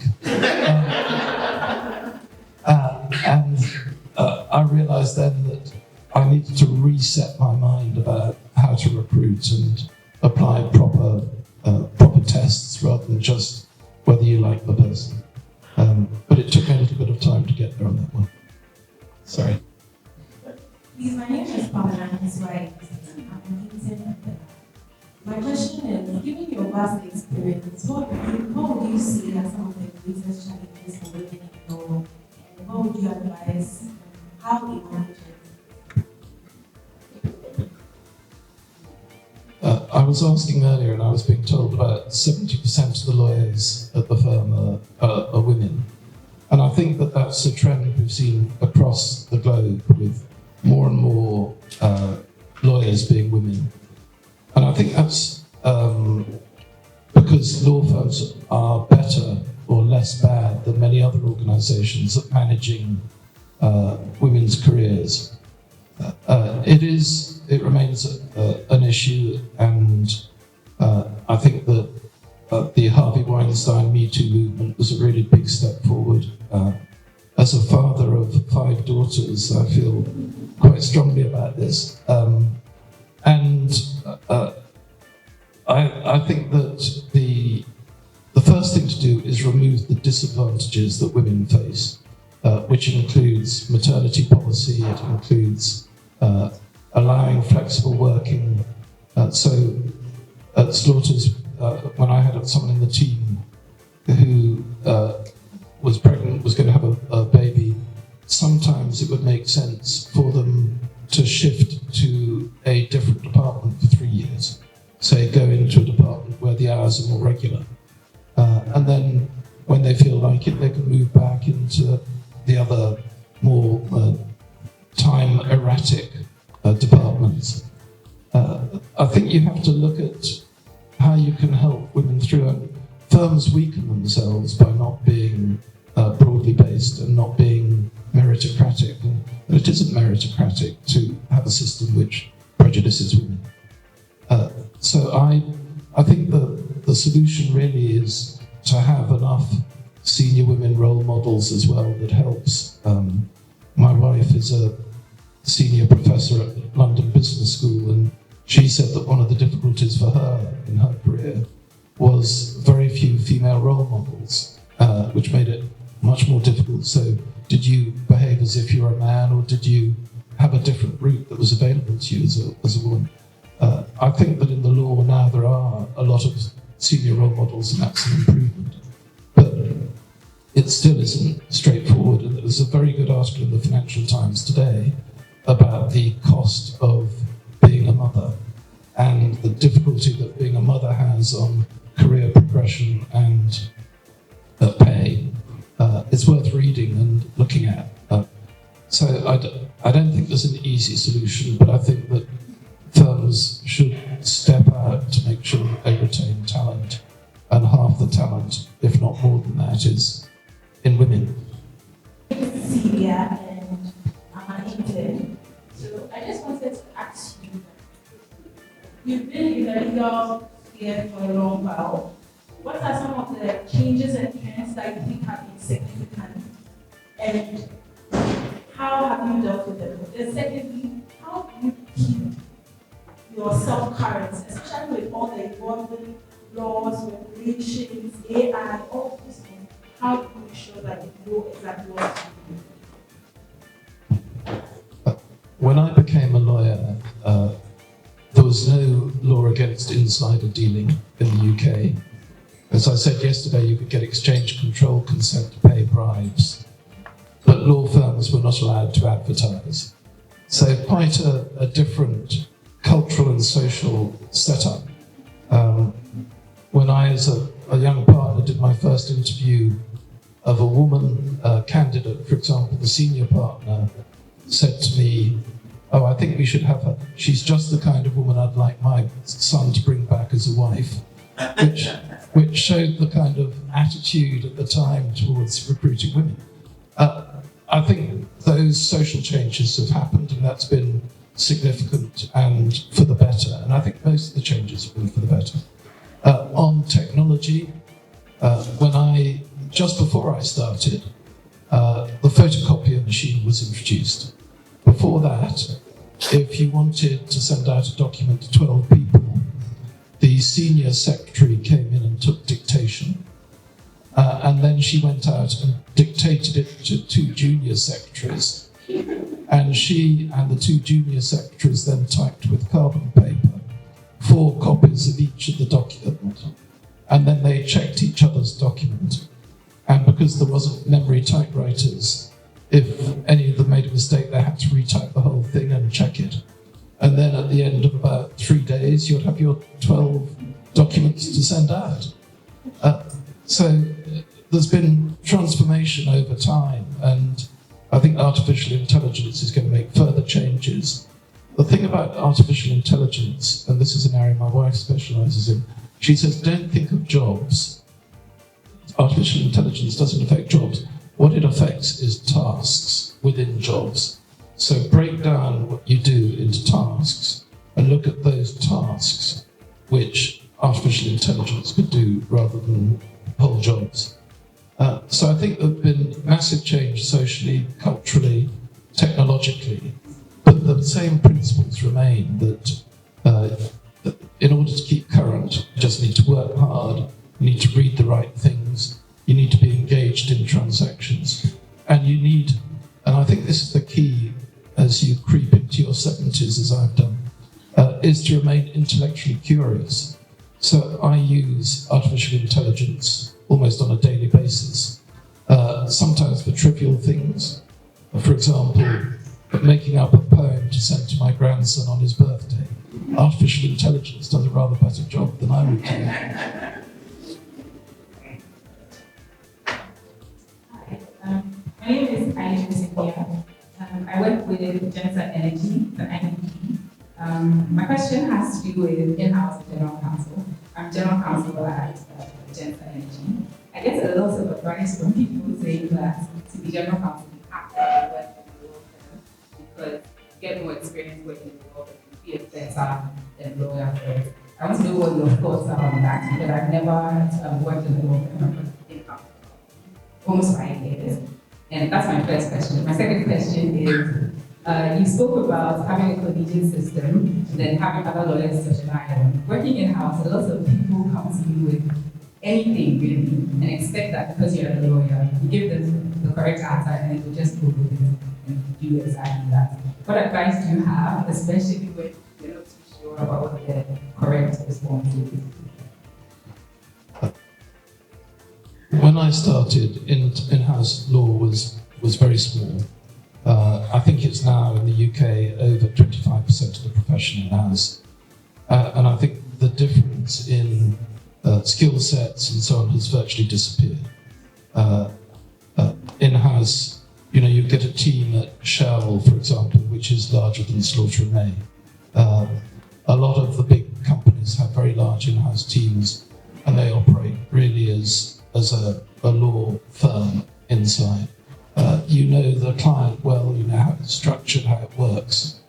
I realised then that I needed to reset my mind about how to recruit and apply proper tests rather than just whether you like the person. But it took me a little bit of time to get there on that one. Sorry. Please, my name is Pappa, and his wife. My question is, given your vast experience, what would you see as some of the greatest challenges for women in law, and what would you advise how they manage it? I was asking earlier, and I was being told about 70% of the lawyers at the firm are women. And I think that that's a trend we've seen across the globe with more and more lawyers being women. And I think that's because law firms are better or less bad than many other organisations at managing women's careers. It remains an issue, and I think that the Harvey Weinstein Me Too movement was a really big step forward. As a father of 5 daughters, I feel quite strongly about this. I think that the first thing to do is remove the disadvantages that women face, which includes maternity policy, it includes allowing flexible working. So at Slaughters, when I had someone in the team who was pregnant, was going to have a baby, sometimes it would make sense for them to shift to a different department for 3 years. Say, go into a department where the hours are more regular. And then when they feel like it, they can move back into the other more time erratic departments. I think you have to look at how you can help women through it. Firms weaken themselves by not being broadly based and not being meritocratic. And it isn't meritocratic to have a system which prejudices women. So I think the solution really is to have enough senior women role models as well that helps. My wife is a senior professor at London Business School, and she said that one of the difficulties for her in her career was very few female role models, which made it much more difficult. So did you behave as if you're a man, or did you have a different route that was available to you as a woman? I think that in the law now there are a lot of senior role models, and that's an improvement. But it still isn't straightforward. And there was a very good article in the Financial Times today about the cost of being a mother and the difficulty that being a mother has on career progression and pay. It's worth reading and looking at. So I don't think there's an easy solution, but I think that firms should step out to make sure that they retain talent, and half the talent, if not more than that, is in women. Celia and England. So I just wanted to ask you, you've been in the legal sphere for a long while. What are some of the changes and trends that you think have been significant? And how have you dealt with them? And secondly, how do you keep yourself current, especially with all the evolving laws, regulations, AI, all these things? How do you make sure that you know exactly what to do? When I became a lawyer, there was no law against insider dealing in the UK. As I said yesterday, you could get exchange control consent to pay bribes, but law firms were not allowed to advertise. So quite a different cultural and social setup. When I, as a young partner, did my first interview of a woman candidate, for example, the senior partner said to me, "Oh, I think we should have her. She's just the kind of woman I'd like my son to bring back as a wife," which showed the kind of attitude at the time towards recruiting women. I think those social changes have happened, and that's been significant and for the better. And I think most of the changes have been for the better. On technology, just before I started, the photocopier machine was introduced. Before that, if you wanted to send out a document to 12 people, the senior secretary came in and took dictation. And then she went out and dictated it to 2 junior secretaries. And she and the 2 junior secretaries then typed with carbon paper 4 copies of each of the document. And then they checked each other's document. And because there wasn't memory typewriters, if any of them made a mistake, they had to retype the whole thing and check it. And then at the end of about 3 days, you'd have your 12 documents to send out. So there's been transformation over time, and I think artificial intelligence is going to make further changes. The thing about artificial intelligence, and this is an area my wife specialises in, she says, don't think of jobs. Artificial intelligence doesn't affect jobs. What it affects is tasks within jobs. So break down what you do into tasks and look at those tasks which artificial intelligence could do rather than whole jobs. So I think there have been massive change socially, culturally, technologically, but the same principles remain that in order to keep current, you just need to work hard, you need to read the right things, you need to be engaged in transactions, and you need, and I think this is the key as you creep into your 70s, as I've done, is to remain intellectually curious. So I use artificial intelligence almost on a daily basis, sometimes for trivial things. For example, making up a poem to send to my grandson on his birthday. Artificial intelligence does a rather better job than I would do. Hi, my name is Aniela. I work with Bentsi-Enchill, the IDP. My question has to do with in-house general counsel. I'm general counsel at Bentsi-Enchill. I get a lot of advice from people saying that to be general counsel, you have to work in the law firm because you get more experience working in the law firm, you feel better than lawyer firms. I want to know what your thoughts are on that because I've never worked in the law firm. I've worked in-house almost 5 years. And that's my first question. My second question is, you spoke about having a collegiate system, and then having other lawyers to rely on. Working in-house, a lot of people come to you with anything really, and expect that because you're a lawyer, you give them the correct answer and it will just go with it and do exactly that. What advice do you have, especially when you're not too sure about what the correct response is? When I started, in-house law was very small. I think it's now in the UK over 25% of the profession in-house. And I think the difference in skill sets and so on has virtually disappeared. In-house, you get a team at Shell, for example, which is larger than Slaughter and May. A lot of the big companies have very large in-house teams, and they operate really as a law firm inside. You know the client well, you know how it's structured, how it works.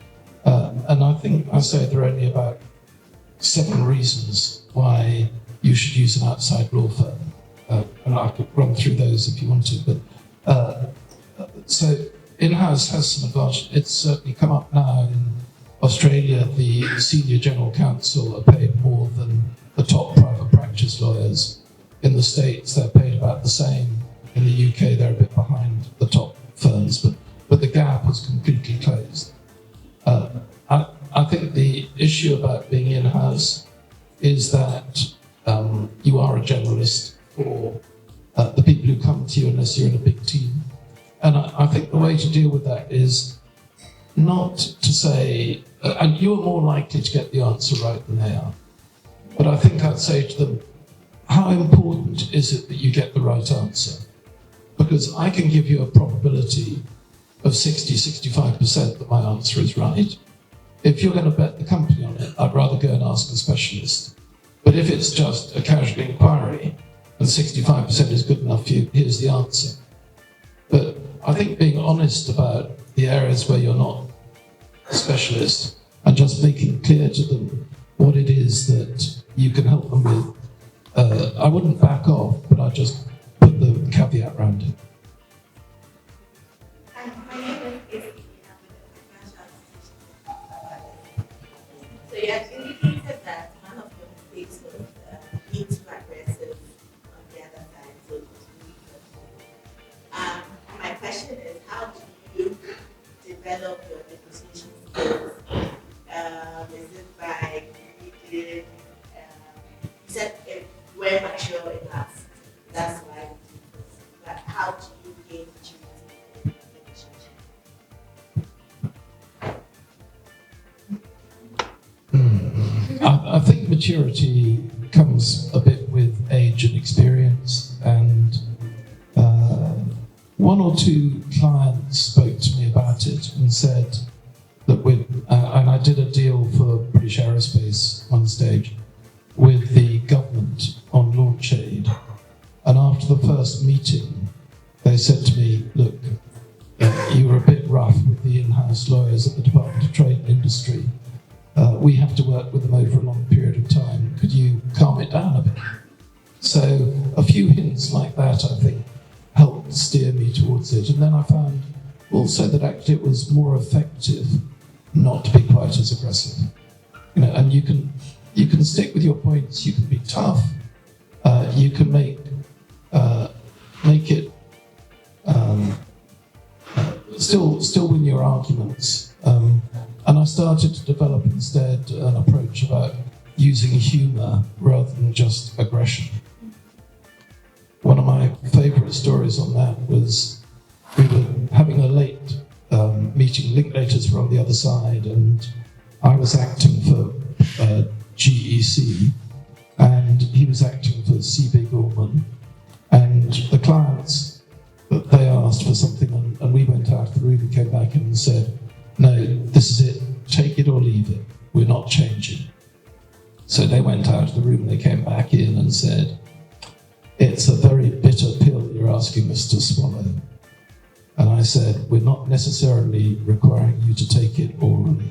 And I think I say there are only about 7 reasons why you should use an outside law firm. And I could run through those if you wanted. But so in-house has some advantage. It's certainly come up now in Australia. The senior general counsel are paid more than the top private practice lawyers. In the States, they're paid about the same. In the UK, they're a bit behind the top firms, but the gap has completely closed. I think the issue about being in-house is that you are a generalist for the people who come to you unless you're in a big team. And I think the way to deal with that is not to say, and you're more likely to get the answer right than they are, but I think I'd say to them, how important is it that you get the right answer? Because I can give you a probability of 60-65% that my answer is right. If you're going to bet the company on it, I'd rather go and ask a specialist. But if it's just a casual inquiry and 65% is good enough for you, here's the answer. But I think being honest about the areas where you're not a specialist and just making clear to them what it is that you can help them with, I wouldn't back off, but I'd just put the caveat around it. My name is So you have indicated that one of your mistakes was being too aggressive on the other side, so it was weaker. My question is, how do you develop your negotiation skills? Is it by reading? You said if we're mature enough, that's why we do this. But how do you gain maturity in negotiation? I think maturity comes a bit with age and experience, and one or two clients spoke to me about it and said that and I did a deal for British Aerospace one stage with the government on launch aid, and after the first meeting they said to me, look, you were a bit rough with the in-house lawyers at the Department of Trade and Industry. We have to work with them over a long period of time. Could you calm it down a bit? So a few hints like that, I think, helped steer me towards it. And then I found also that actually it was more effective not to be quite as aggressive. And you can stick with your points. You can be tough. You can make it still win your arguments. And I started to develop instead an approach about using humour rather than just aggression. One of my favourite stories on that was we were having a late meeting. Linklaters were on the other side, and I was acting for GEC, and he was acting for CB Gorman. And the clients, they asked for something, and we went out of the room and came back in and said, no, this is it, take it or leave it, we're not changing. So they went out of the room and they came back in and said, it's a very bitter pill you're asking us to swallow. And I said, we're not necessarily requiring you to take it orally.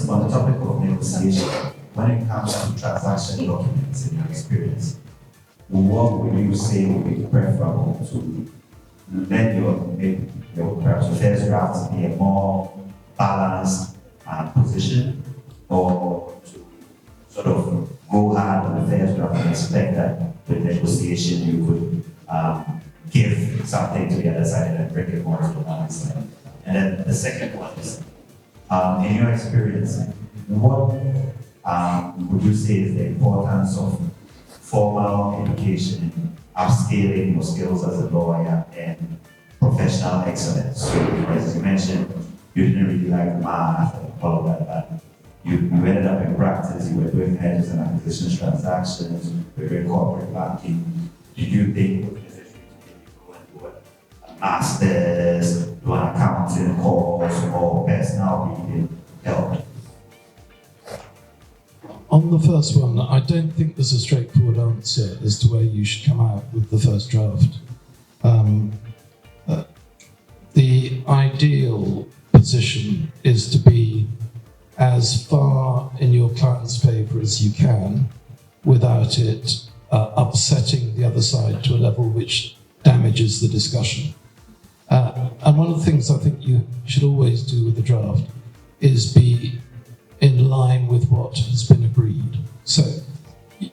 On the topic of negotiation, when it comes to transaction documents in your experience, what would you say would be preferable to let your perhaps first draft be a more balanced position, or to sort of go hard on the first draft and expect that with negotiation you could give something to the other side and then bring it more to the other side? And then the second one is, in your experience, what would you say is the importance of formal education, upscaling your skills as a lawyer, and professional excellence? So, as you mentioned, you didn't really like math and all of that, but you ended up in practice, you were doing mergers and acquisitions transactions, you were doing corporate banking. Did you think it was necessary to go and do a master's, do an accounting course, or personal reading helped? On the first one, I don't think there's a straightforward answer as to where you should come out with the first draft. The ideal position is to be as far in your client's favour as you can without it upsetting the other side to a level which damages the discussion. And one of the things I think you should always do with the draft is be in line with what has been agreed. So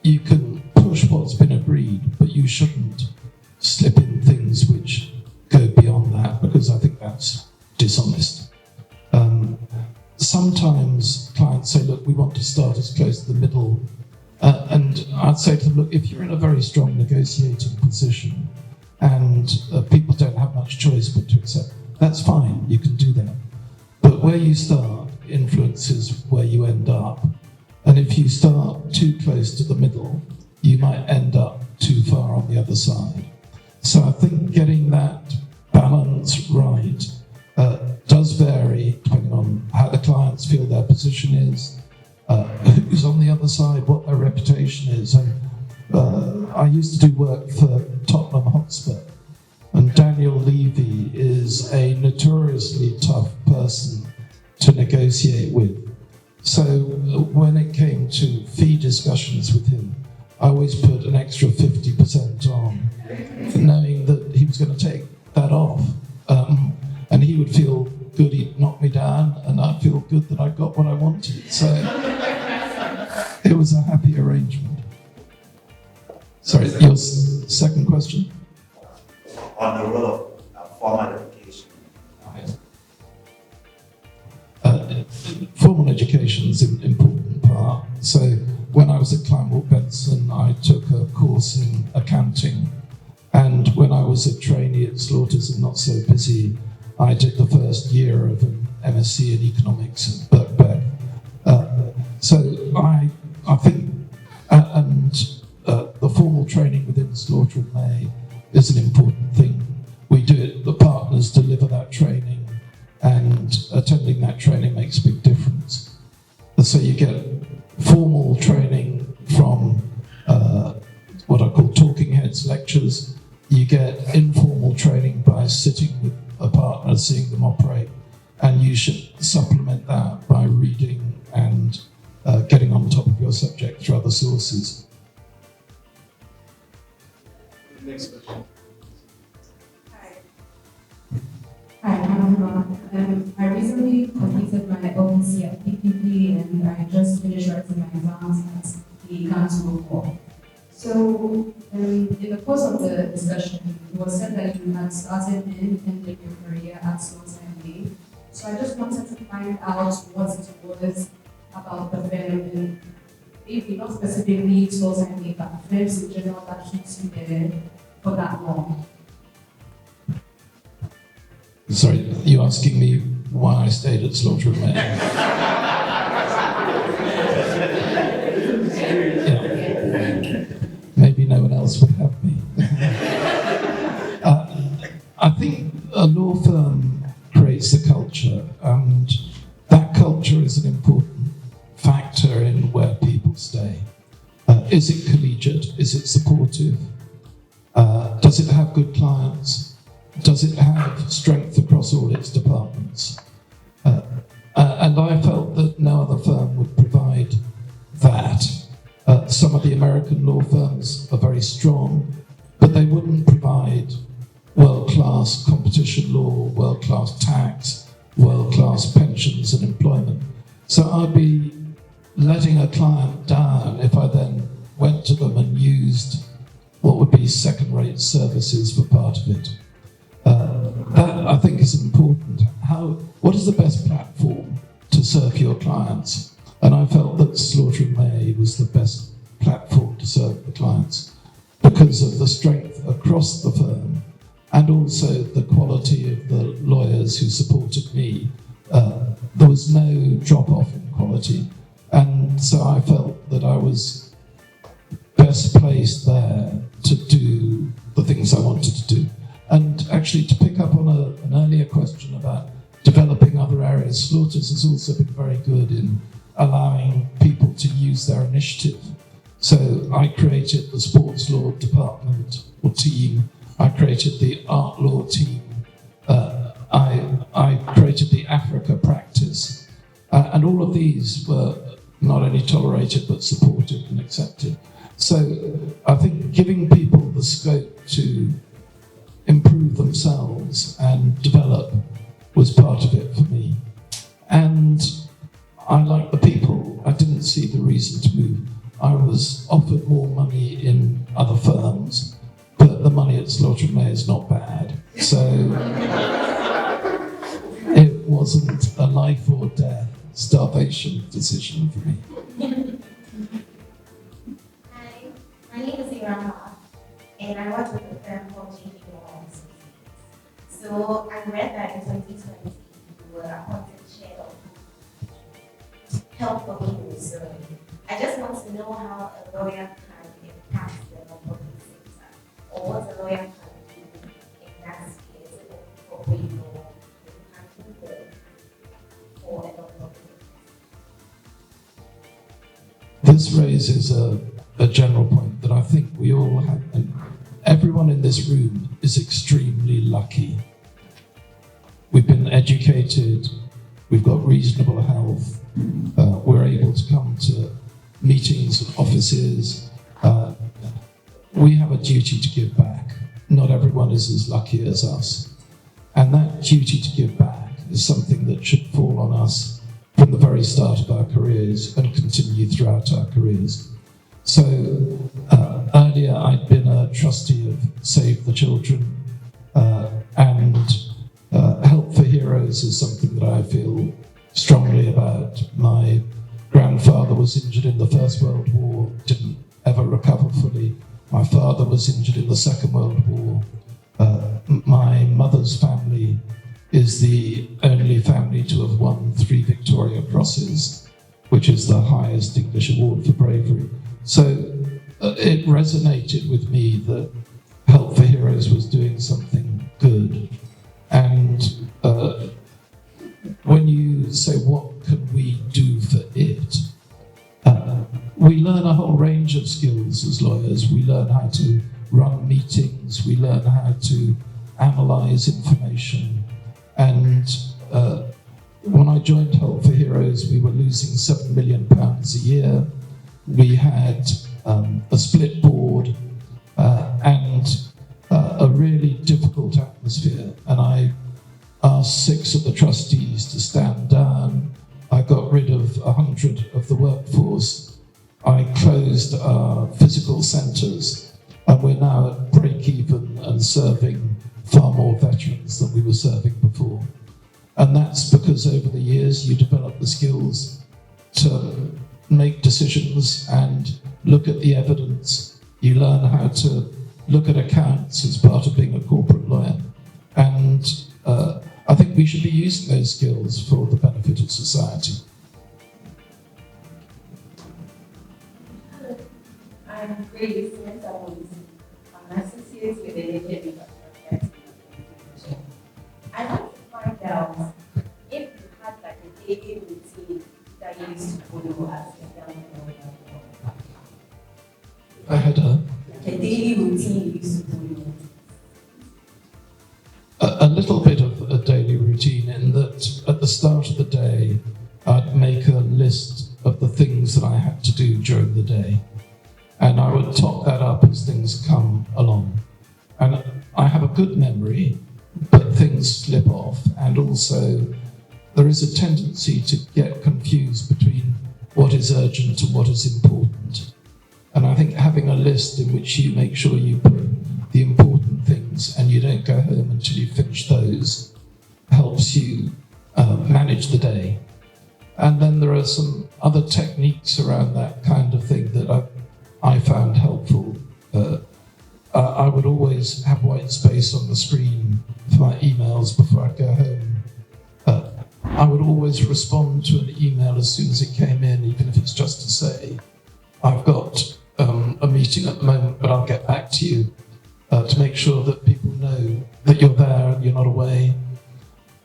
you can push what's been agreed, but you shouldn't slip in things which go beyond that, because I think that's dishonest. Sometimes clients say, look, we want to start as close to the middle. And I'd say to them, look, if you're in a very strong negotiating position and people don't have much choice but to accept, that's fine, you can do that. But where you start influences where you end up. And if you start too close to the middle, you might end up too far on the other side. So I think getting that balance right does vary depending on how the clients feel their position is, who's on the other side, what their reputation is. And I used to do work for Tottenham Hotspur, and Daniel Levy is a notoriously tough person to negotiate with. So when it came to fee discussions with him, I always put an extra 50% on, knowing that he was going to take that off. And he would feel good he'd knocked me down, and I'd feel good that I got what I wanted. So it was a happy arrangement. Sorry, your second question? On the role of formal education. Formal education is an important part. So when I was at Kleinwort Benson, I took a course in accounting. And when I was a trainee at Slaughters and Not So Busy, I did the first year of an MSc in economics at Birkbeck. So I think, the formal training within Slaughter and May is an important thing. We do it, the partners deliver that training, and attending that training makes a big difference. And so you get formal training from what I call talking heads lectures. You get informal training by sitting with a partner, seeing them operate, and you should supplement that by reading and getting on top of your subject through other sources. Next question. Hi, I'm Ankomah. I recently completed my OPC at PPP, and I just finished writing my exams at the Council of War. So, in the course of the discussion, it was said that you had started and ended your career at Allotey and May. So I just wanted to find out what it was about the firm, and maybe not specifically Allotey and May, but firms in general that keeps you there for that long. Sorry, you're asking me why I stayed at Slaughter and May? Yeah. Maybe no one else would have me. I think a law firm creates a culture, and that culture is an important factor in where people stay. Is it collegiate? Is it supportive? Does it have good clients? Does it have strength across all its departments? And I felt that no other firm would provide that. Some of the American law firms are very strong, but they wouldn't provide world-class competition law, world-class tax, world-class pensions and employment. So I'd be letting a client down if I then went to them and used what would be second-rate services for part of it. That, I think, is important. What is the best platform to serve your clients? And I felt that Slaughter and May was the best platform to serve the clients because of the strength across the firm and also the quality of the lawyers who supported me. There was no drop-off in quality. And so I felt that I was best placed there to do the things I wanted to do. And actually, to pick up on an earlier question about developing other areas, Slaughters has also been very good in allowing people to use their initiative. So I created the sports law department or team. I created the art law team. I created the Africa And all of these were not only tolerated but supported and accepted. So I think giving people the scope to improve themselves and develop was part of it for me. And I like the people. I didn't see the reason to move. I was offered more money in other firms, but the money at Slaughter and May is not bad. So it wasn't a life or death starvation decision for me. Hi, my name is Irama, and I work with a firm called JP. So I read that in 2020 you were appointed chair of Help for Heroes. So I just want to know how a lawyer can impact the non-profit sector, or what a lawyer can do in that sphere. Is it corporate law, or a non-profit? This raises a general point that I think we all have, and everyone in this room is extremely lucky. We've been educated, we've got reasonable health, we're able to come to meetings and offices. We have a duty to give back. Not everyone is as lucky as us. And that duty to give back is something that should fall on us from the very start of our careers and continue throughout our careers. So earlier I'd been a trustee of Save the Children, and Help for Heroes is something that I feel strongly about. My grandfather was injured in the First World War, didn't ever recover fully. My father was injured in the Second World War. My mother's family is the only family to have won 3 Victoria Crosses, which is the highest English award for bravery. So it resonated with me that Help for Heroes was doing something good. And when you say, what can we do for it? We learn a whole range of skills as lawyers. We learn how to run meetings. We learn how to analyse information. And when I joined Help for Heroes, we were losing £7 million a year. We had a split board and a really difficult atmosphere. And I asked 6 of the trustees to stand down. I got rid of 100 of the workforce. I closed our physical centres, and we're now at break-even and serving far more veterans than we were serving before. And that's because over the years you develop the skills to make decisions and look at the evidence. You learn how to look at accounts as part of being a corporate lawyer. And I think we should be using those skills for the benefit of society. Hello, I'm Grace Owusu. I'm an associate with the Nature Infrastructure. I want to find out if you had like a daily routine that you used to follow as a young lawyer. I had a daily routine you used to follow. A little bit of a daily routine in that at the start of the day, I'd make a list of the things that I had to do during the day. And I would top that up as things come along. And I have a good memory, but things slip off. And also, there is a tendency to get confused between what is urgent and what is important. And I think having a list in which you make sure you put the important things and you don't go home until you finish those helps you manage the day. And then there are some other techniques around that kind of thing that I found helpful. I would always have white space on the screen for my emails before I go home. I would always respond to an email as soon as it came in, even if it's just to say, I've got a meeting at the moment, but I'll get back to you, to make sure that people know that you're there and you're not away.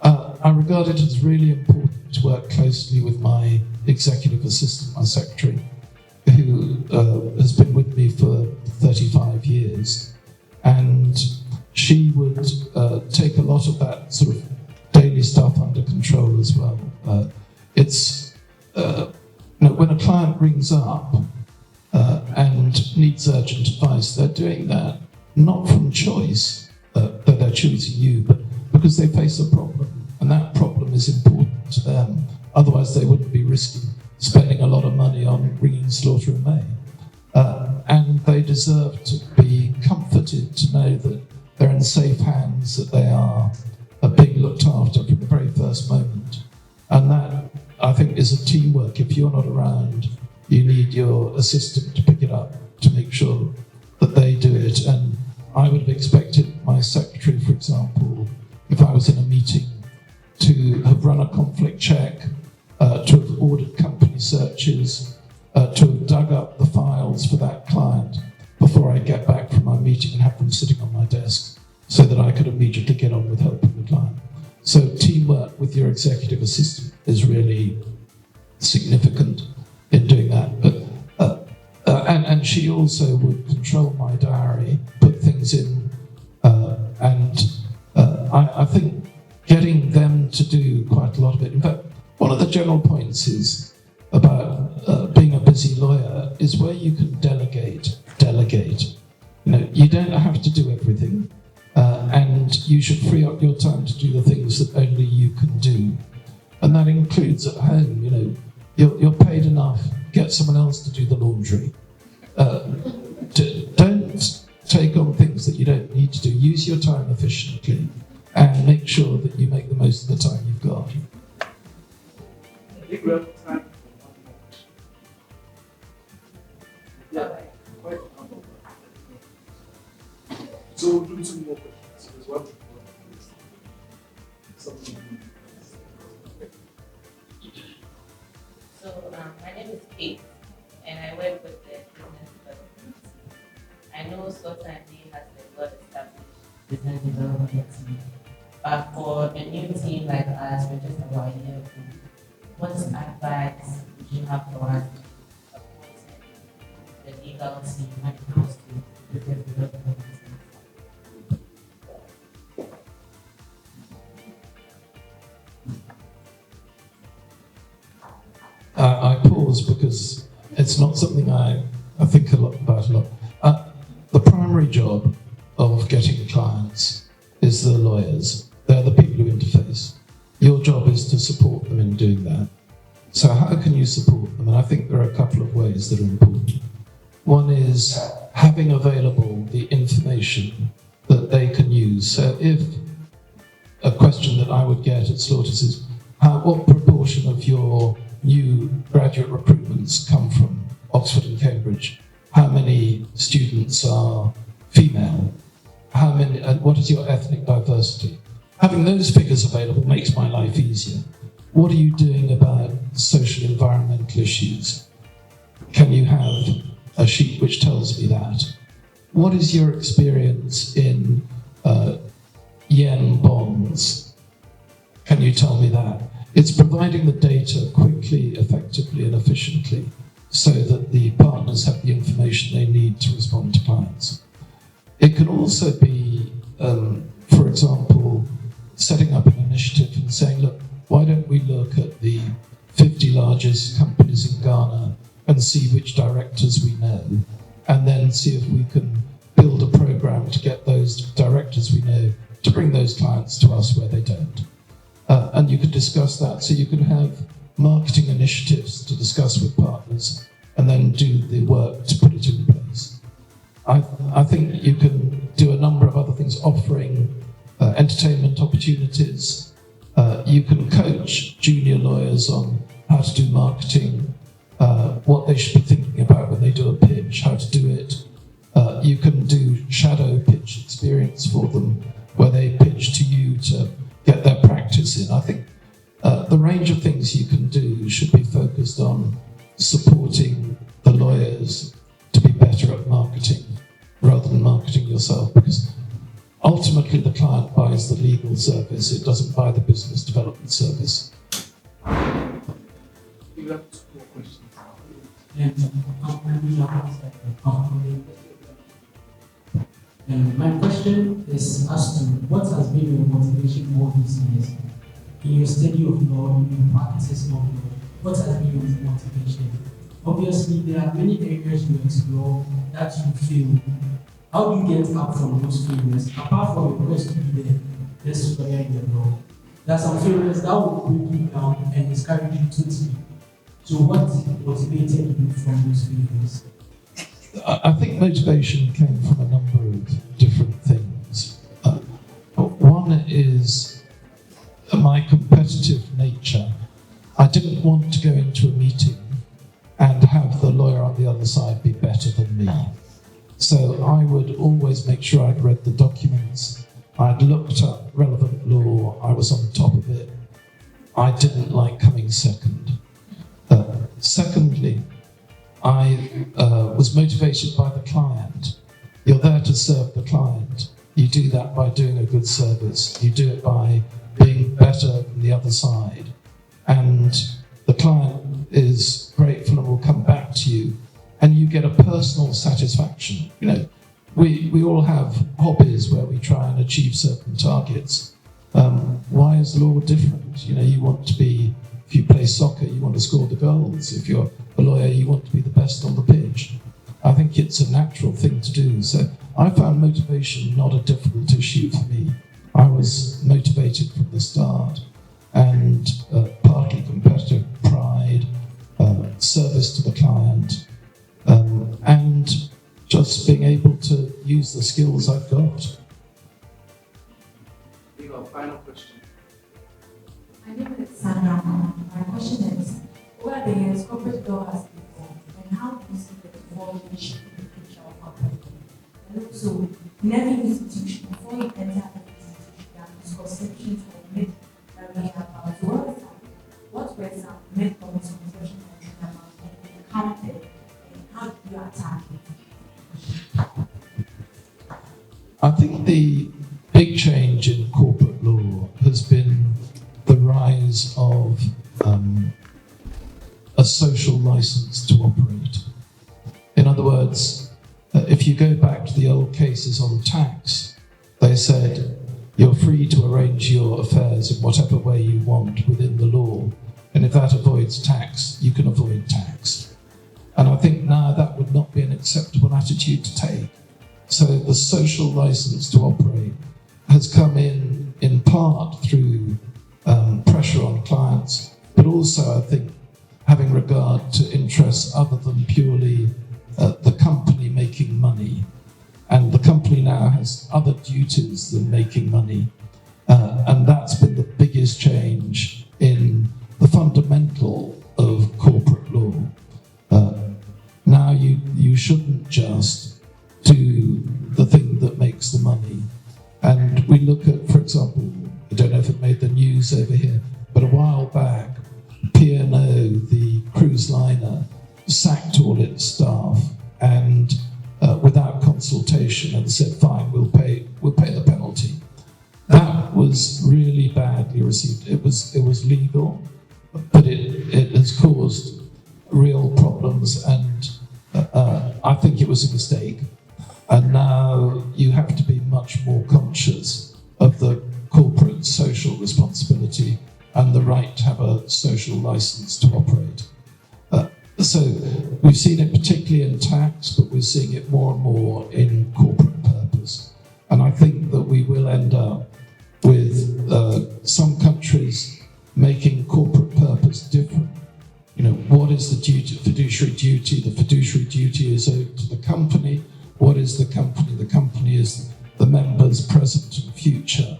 I regard it as really important to work closely with my executive assistant, my secretary, who has been with me for 35 years. And she would take a lot of that sort of daily stuff under control as well. It's client rings up and needs urgent advice, they're doing that not from choice, that they're choosing you, but because they face a problem, and that problem is important to them. Otherwise, they wouldn't be risking spending a lot of money on ringing Slaughter and May. And they deserve to be comforted to know that they're in safe hands, that they are being looked after from the very first moment. And that, I think, is a teamwork. If you're not around, you need your assistant to pick it up, to make sure that they do it. And I would have expected my secretary, for example, if I was in a meeting, to have run a conflict check, to have ordered company searches, to have dug up the files for that client before I get back from my meeting and have them sitting on my desk so that I could immediately get on with helping the client. So teamwork with your executive assistant is really significant in doing that. But and she also would control my diary, put things in, I think getting them to do quite a lot of it. In fact, one of the general points is about being a busy lawyer is where you can delegate. You know, you don't have to do everything, and you should free up your time to do the things that only you can do, and that includes at home. You know, you're paid enough. Get someone else to do the laundry. Don't take on things that you don't need to do. Use your time efficiently, and make sure that you make the most of the time you've got. I think we have time for one more question. Yeah, quite a number. So we'll do 2 more questions. There's one something. So my name is Kate, and I work with the business development. I know Slaughter and May has a well-established business development team, but for a new team like us, we're just about a year old. What advice would you have for us supporting the legal team when it comes to business development? I pause because it's not something I think about a lot. The primary job of getting clients is the lawyers. They're the people who interface. Your job is to support them in doing that. So how can you support them? And I think there are a couple of ways that are important. One is having available the information that they can use. So if a question that I would get at Slaughter's is, what proportion of your new graduate recruitments come from Oxford and Cambridge? How many students are female? How many? And what is your ethnic diversity? Having those figures available makes my life easier. What are you doing about social environmental issues? Can you have a sheet which tells me that? What is your experience in yen bonds? Can you tell me that? It's providing the data quickly, effectively, and efficiently so that the partners have the information they need to respond to clients. It can also be, for example, setting up an initiative and saying, look, why don't we look at the 50 largest companies in Ghana and see which directors we know, and then see if we can build a program to get those directors we know to bring those clients to us where they don't. And you could discuss that. So you can have marketing initiatives to discuss with partners and then do the work to put it in place. I think you can do a number of other things, offering entertainment opportunities. You can coach junior lawyers on how to do marketing, what they should be thinking about when they do a pitch, how to do it. You can do shadow pitch experience for them, where they pitch to you to get their practice in. I think the range of things you can do should be focused on supporting the lawyers to be better at marketing rather than marketing yourself, because ultimately the client buys the legal service, it doesn't buy the business development service. You have 2 more questions. My question is as to what has been your motivation all these years in your study of law, in your practices of law? What has been your motivation? obviously there are many areas you explore that you feel. How do you get up from those failures? Apart from the quest to be the best lawyer in the law, there are some failures that will break you down and discourage you totally. So what motivated you from those failures? I think motivation came from a number of different things. One is my competitive nature. I didn't want to go into a meeting and have the lawyer on the other side be better than me. So I would always make sure I'd read the documents, I'd looked up relevant law, I was on top of it. I didn't like coming second. Secondly, I was motivated by the client. You're there to serve the client. You do that by doing a good service. You do it by being better than the other side. And the client is grateful and will come back to you. And you get a personal satisfaction. You know, we all have hobbies where we try and achieve certain targets. Why is law different? You know, you want to be, if you play soccer, you want to score the goals. If you're a lawyer, you want to be the best on the pitch. I think it's a natural thing to do. So I found motivation not a difficult issue for me. I was motivated from the start, and partly competitive pride, service to the client, and just being able to use the skills I've got. We got a final question. My name is Sandra. My question is, over the years, corporate law has evolved, and how do you see the evolution in the future of our country? And also, in every institution, before you enter an institution, there are misconceptions or myths that we have about law. What were some myths or misconceptions that you have about and encountered, and how do you attack it? I think the big change in corporate law has been the rise of a social license to operate. In other words, if you go back to the old cases on tax, they said you're free to arrange your affairs in whatever way you want within the law, and if that avoids tax, you can avoid tax. And I think now that would not be an acceptable attitude to take. So the social license to operate has come in part through pressure on clients, but also I think having regard to interests other than purely the company making money. And the company now has other duties than making money. And that's been the biggest change in the fundamental of corporate law. Now you shouldn't just do the thing that makes the money. And we look at, for example, I don't know if it made the news over here, but a while back, P&O, the cruise liner, sacked all its staff and without consultation, and said, fine, we'll pay the penalty. That was really badly received. It was legal, but it has caused real problems, and I think it was a mistake. And now you have to be much more conscious of the corporate social responsibility and the right to have a social license to operate. So we've seen it particularly in tax, but we're seeing it more and more in corporate purpose. And I think that we will end up with some countries making corporate purpose different. You know, what is the duty, fiduciary duty? The fiduciary duty is owed to the company. What is the company? The company is the members, present and future.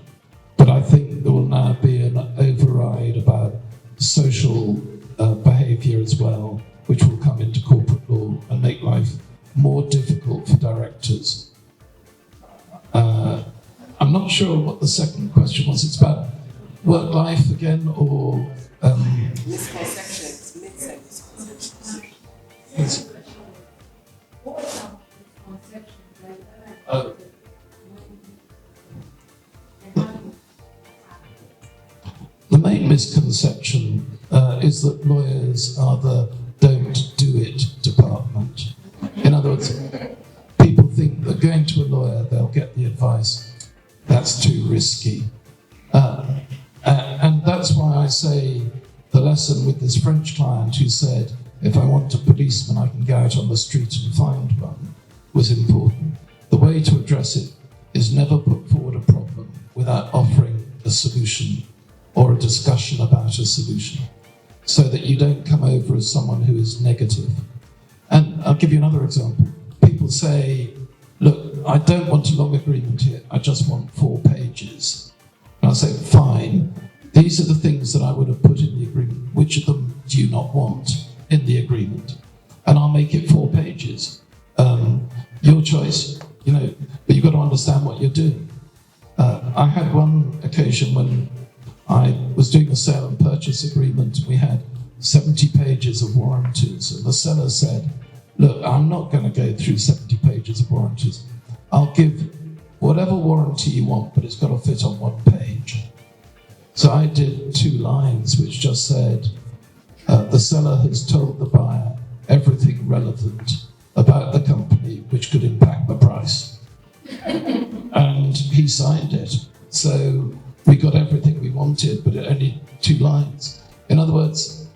But I think there will now be an override about social behaviour as well, which will come into corporate law and make life more difficult for directors. I'm not sure what the second question was. It's about work life again, or Misconceptions, myths and misconceptions. Yes. The main misconception is that lawyers are the don't do it department. In other words, people think that going to a lawyer, they'll get the advice, that's too risky. And that's why I say the lesson with this French client who said, if I want a policeman, I can go out on the street and find one, was important. The way to address it is never put forward a problem without offering a solution or a discussion about a solution, so that you don't come over as someone who is negative. And I'll give you another example. People say, look, I don't want a long agreement here, I just want 4 pages. And I'll say, fine, these are the things that I would have put in the agreement. Which of them do you not want in the agreement? And I'll make it 4 pages. Your choice, but you've got to understand what you're doing. I had one occasion when I was doing a sale and purchase agreement. We had 70 pages of warranties, and the seller said, look, I'm not going to go through 70 pages of warranties. I'll give whatever warranty you want, but it's got to fit on 1 page. So I did 2 lines which just said, the seller has told the buyer everything relevant about the company which could impact the price. And he signed it. So we got everything we wanted, but only 2 lines. In other words,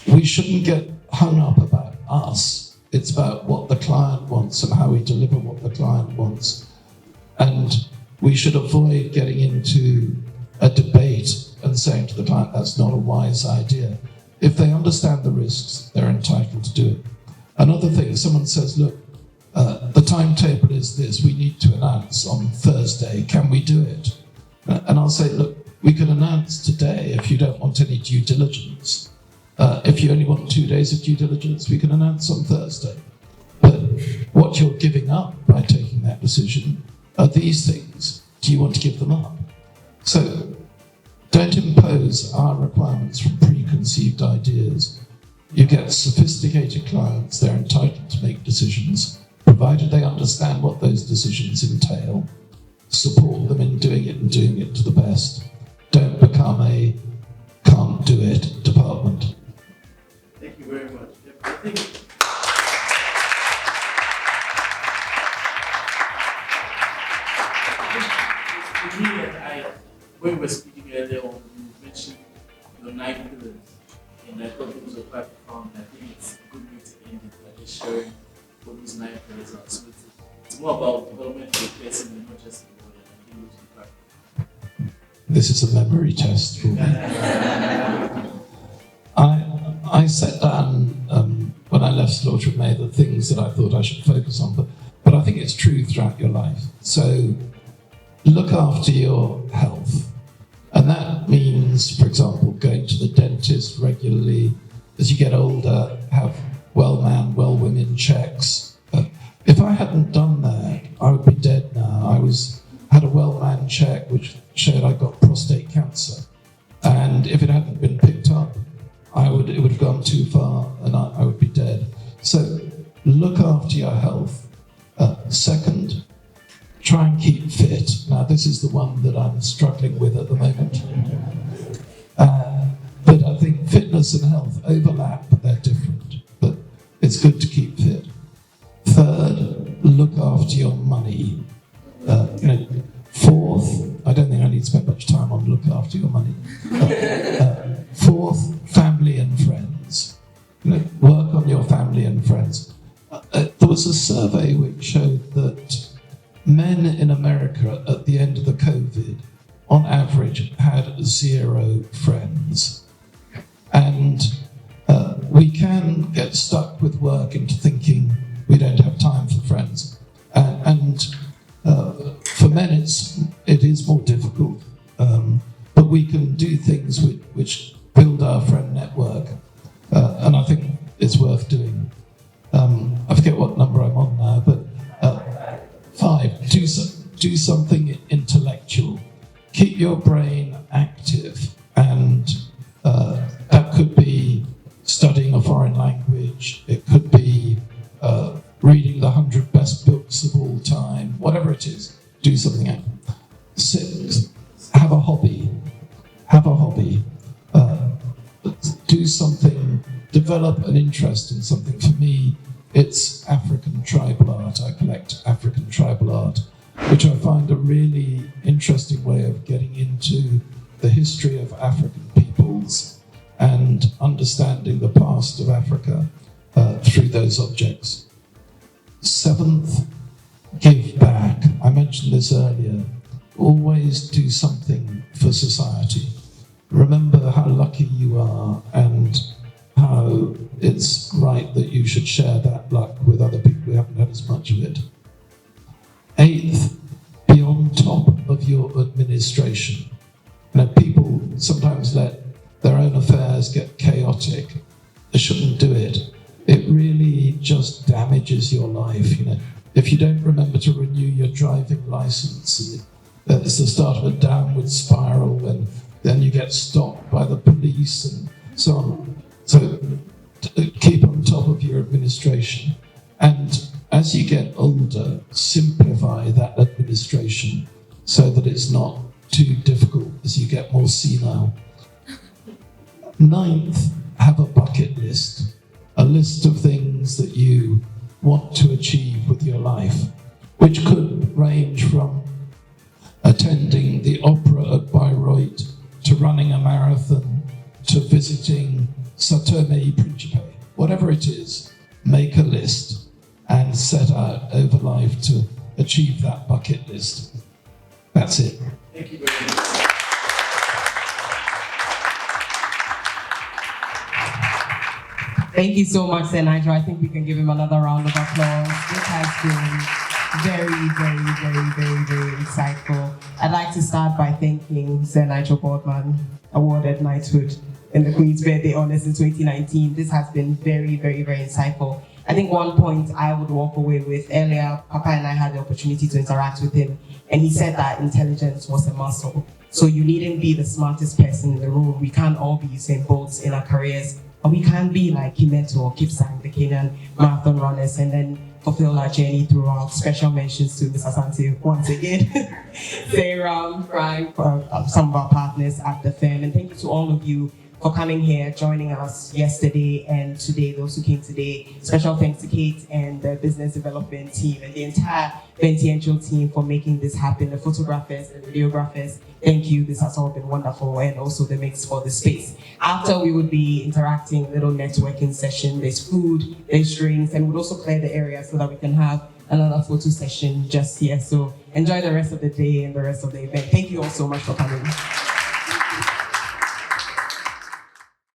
we shouldn't get hung up about us. It's about what the client wants and how we deliver what the client wants. And we should avoid getting into a debate and saying to the client, that's not a wise idea. If they understand the risks, they're entitled to do it. Another thing, someone says, look, the timetable is this, we need to announce on Thursday, can we do it? And I'll say, look, we can announce today if you don't want any due diligence. If you only want 2 days of due diligence, we can announce on Thursday. But what you're giving up by taking that decision are these things. Do you want to give them up? So don't impose our requirements from preconceived ideas. You get sophisticated clients, they're entitled to make decisions, provided they understand what those decisions entail. Support them in doing it and doing it to the best. Don't become a can't do it department. Thank you very much. I think for me, when we were speaking earlier on, you mentioned your 9 pillars, and I thought those were quite profound. I think it's a good way to end it by just sharing what those 9 pillars are. So it's more about development of a person and not just the body. I think it's quite profound. This is a memory test for me. I set down when I left Slaughter of May the things that I thought I should focus on, but I think it's true throughout your life. So look after your health. And that means, for example, going to the dentist regularly. As you get older, have well-man, well-women checks. If I hadn't done that, I would be dead now. I had a well-man check which showed I got prostate cancer. And if it hadn't been picked up, it would have gone too far and I would be dead. So look after your health. Second, try and keep fit. Now, this is the one that I'm struggling with at the moment. But I think fitness and health overlap, but they're different. But it's good to keep fit. Third, look after your money. Fourth, I don't think I need to spend much time on look after your money. Fourth, family and friends. Work on your family and friends. There was a survey which showed that men in America at the end of the COVID, on average, had 0 friends. And we can get stuck with work into thinking we don't have time for friends. For men, it is more difficult, but we can do things which build our friend network, and I think it's worth doing. I forget what number I'm on now, but 5, do something intellectual. Keep your brain active, and that could be studying a foreign language, it could be reading the 100 best books of all time, whatever it is, do something active. 6, have a hobby. Do something, develop an interest in something. For me, it's African tribal art. I collect African tribal art, which I find a really interesting way of getting into the history of African peoples and understanding understanding the past of Africa through those objects. Seventh, give back. I mentioned this earlier. Always do something for society. Remember how lucky you are and how it's right that you should share that luck with other people who haven't had as much of it. Eighth, be on top of your administration. People sometimes let their own affairs get chaotic. They shouldn't do it. It really just damages your life. If you don't remember to renew your driving license, it's the start of a downward spiral, and then you get stopped by the police and so on. So keep on top of your administration. And as you get older, simplify that administration so that it's not too difficult as you get more senile. Ninth, have a bucket list. A list of things that you want to achieve with your life, which could range from attending the opera at Bayreuth to running a marathon to visiting Sao Tome e Principe. Whatever it is, make a list and set out over life to achieve that bucket list. That's it. Thank you very much. Thank you so much, Sir Nigel. I think we can give him another round of applause. This has been very, very, very, very, very insightful. I'd like to start by thanking Sir Nigel Boardman, awarded knighthood in the Queen's Birthday Honours in 2019. This has been very, very, very insightful. I think one point I would walk away with earlier, Pappa and I had the opportunity to interact with him, and he said that intelligence was a muscle. So you needn't be the smartest person in the room. We can't all be Usain Bolts in our careers. And we can't be like Kimeto or Kipsang, the Kenyan marathon runners, and then fulfill our journey throughout. Special mentions to Mr. Asante once again, Sarah, Frank, some of our partners at the firm. And thank you to all of you for coming here, joining us yesterday and today, those who came today. Special thanks to Kate and the business development team and the entire Bentsi-Enchill team for making this happen, the photographers and videographers. Thank you, this has all been wonderful, and also the mix for the space. After, we would be interacting, little networking session. There's food, there's drinks, and we'll also clear the area so that we can have another photo session just here. So enjoy the rest of the day and the rest of the event. Thank you all so much for coming.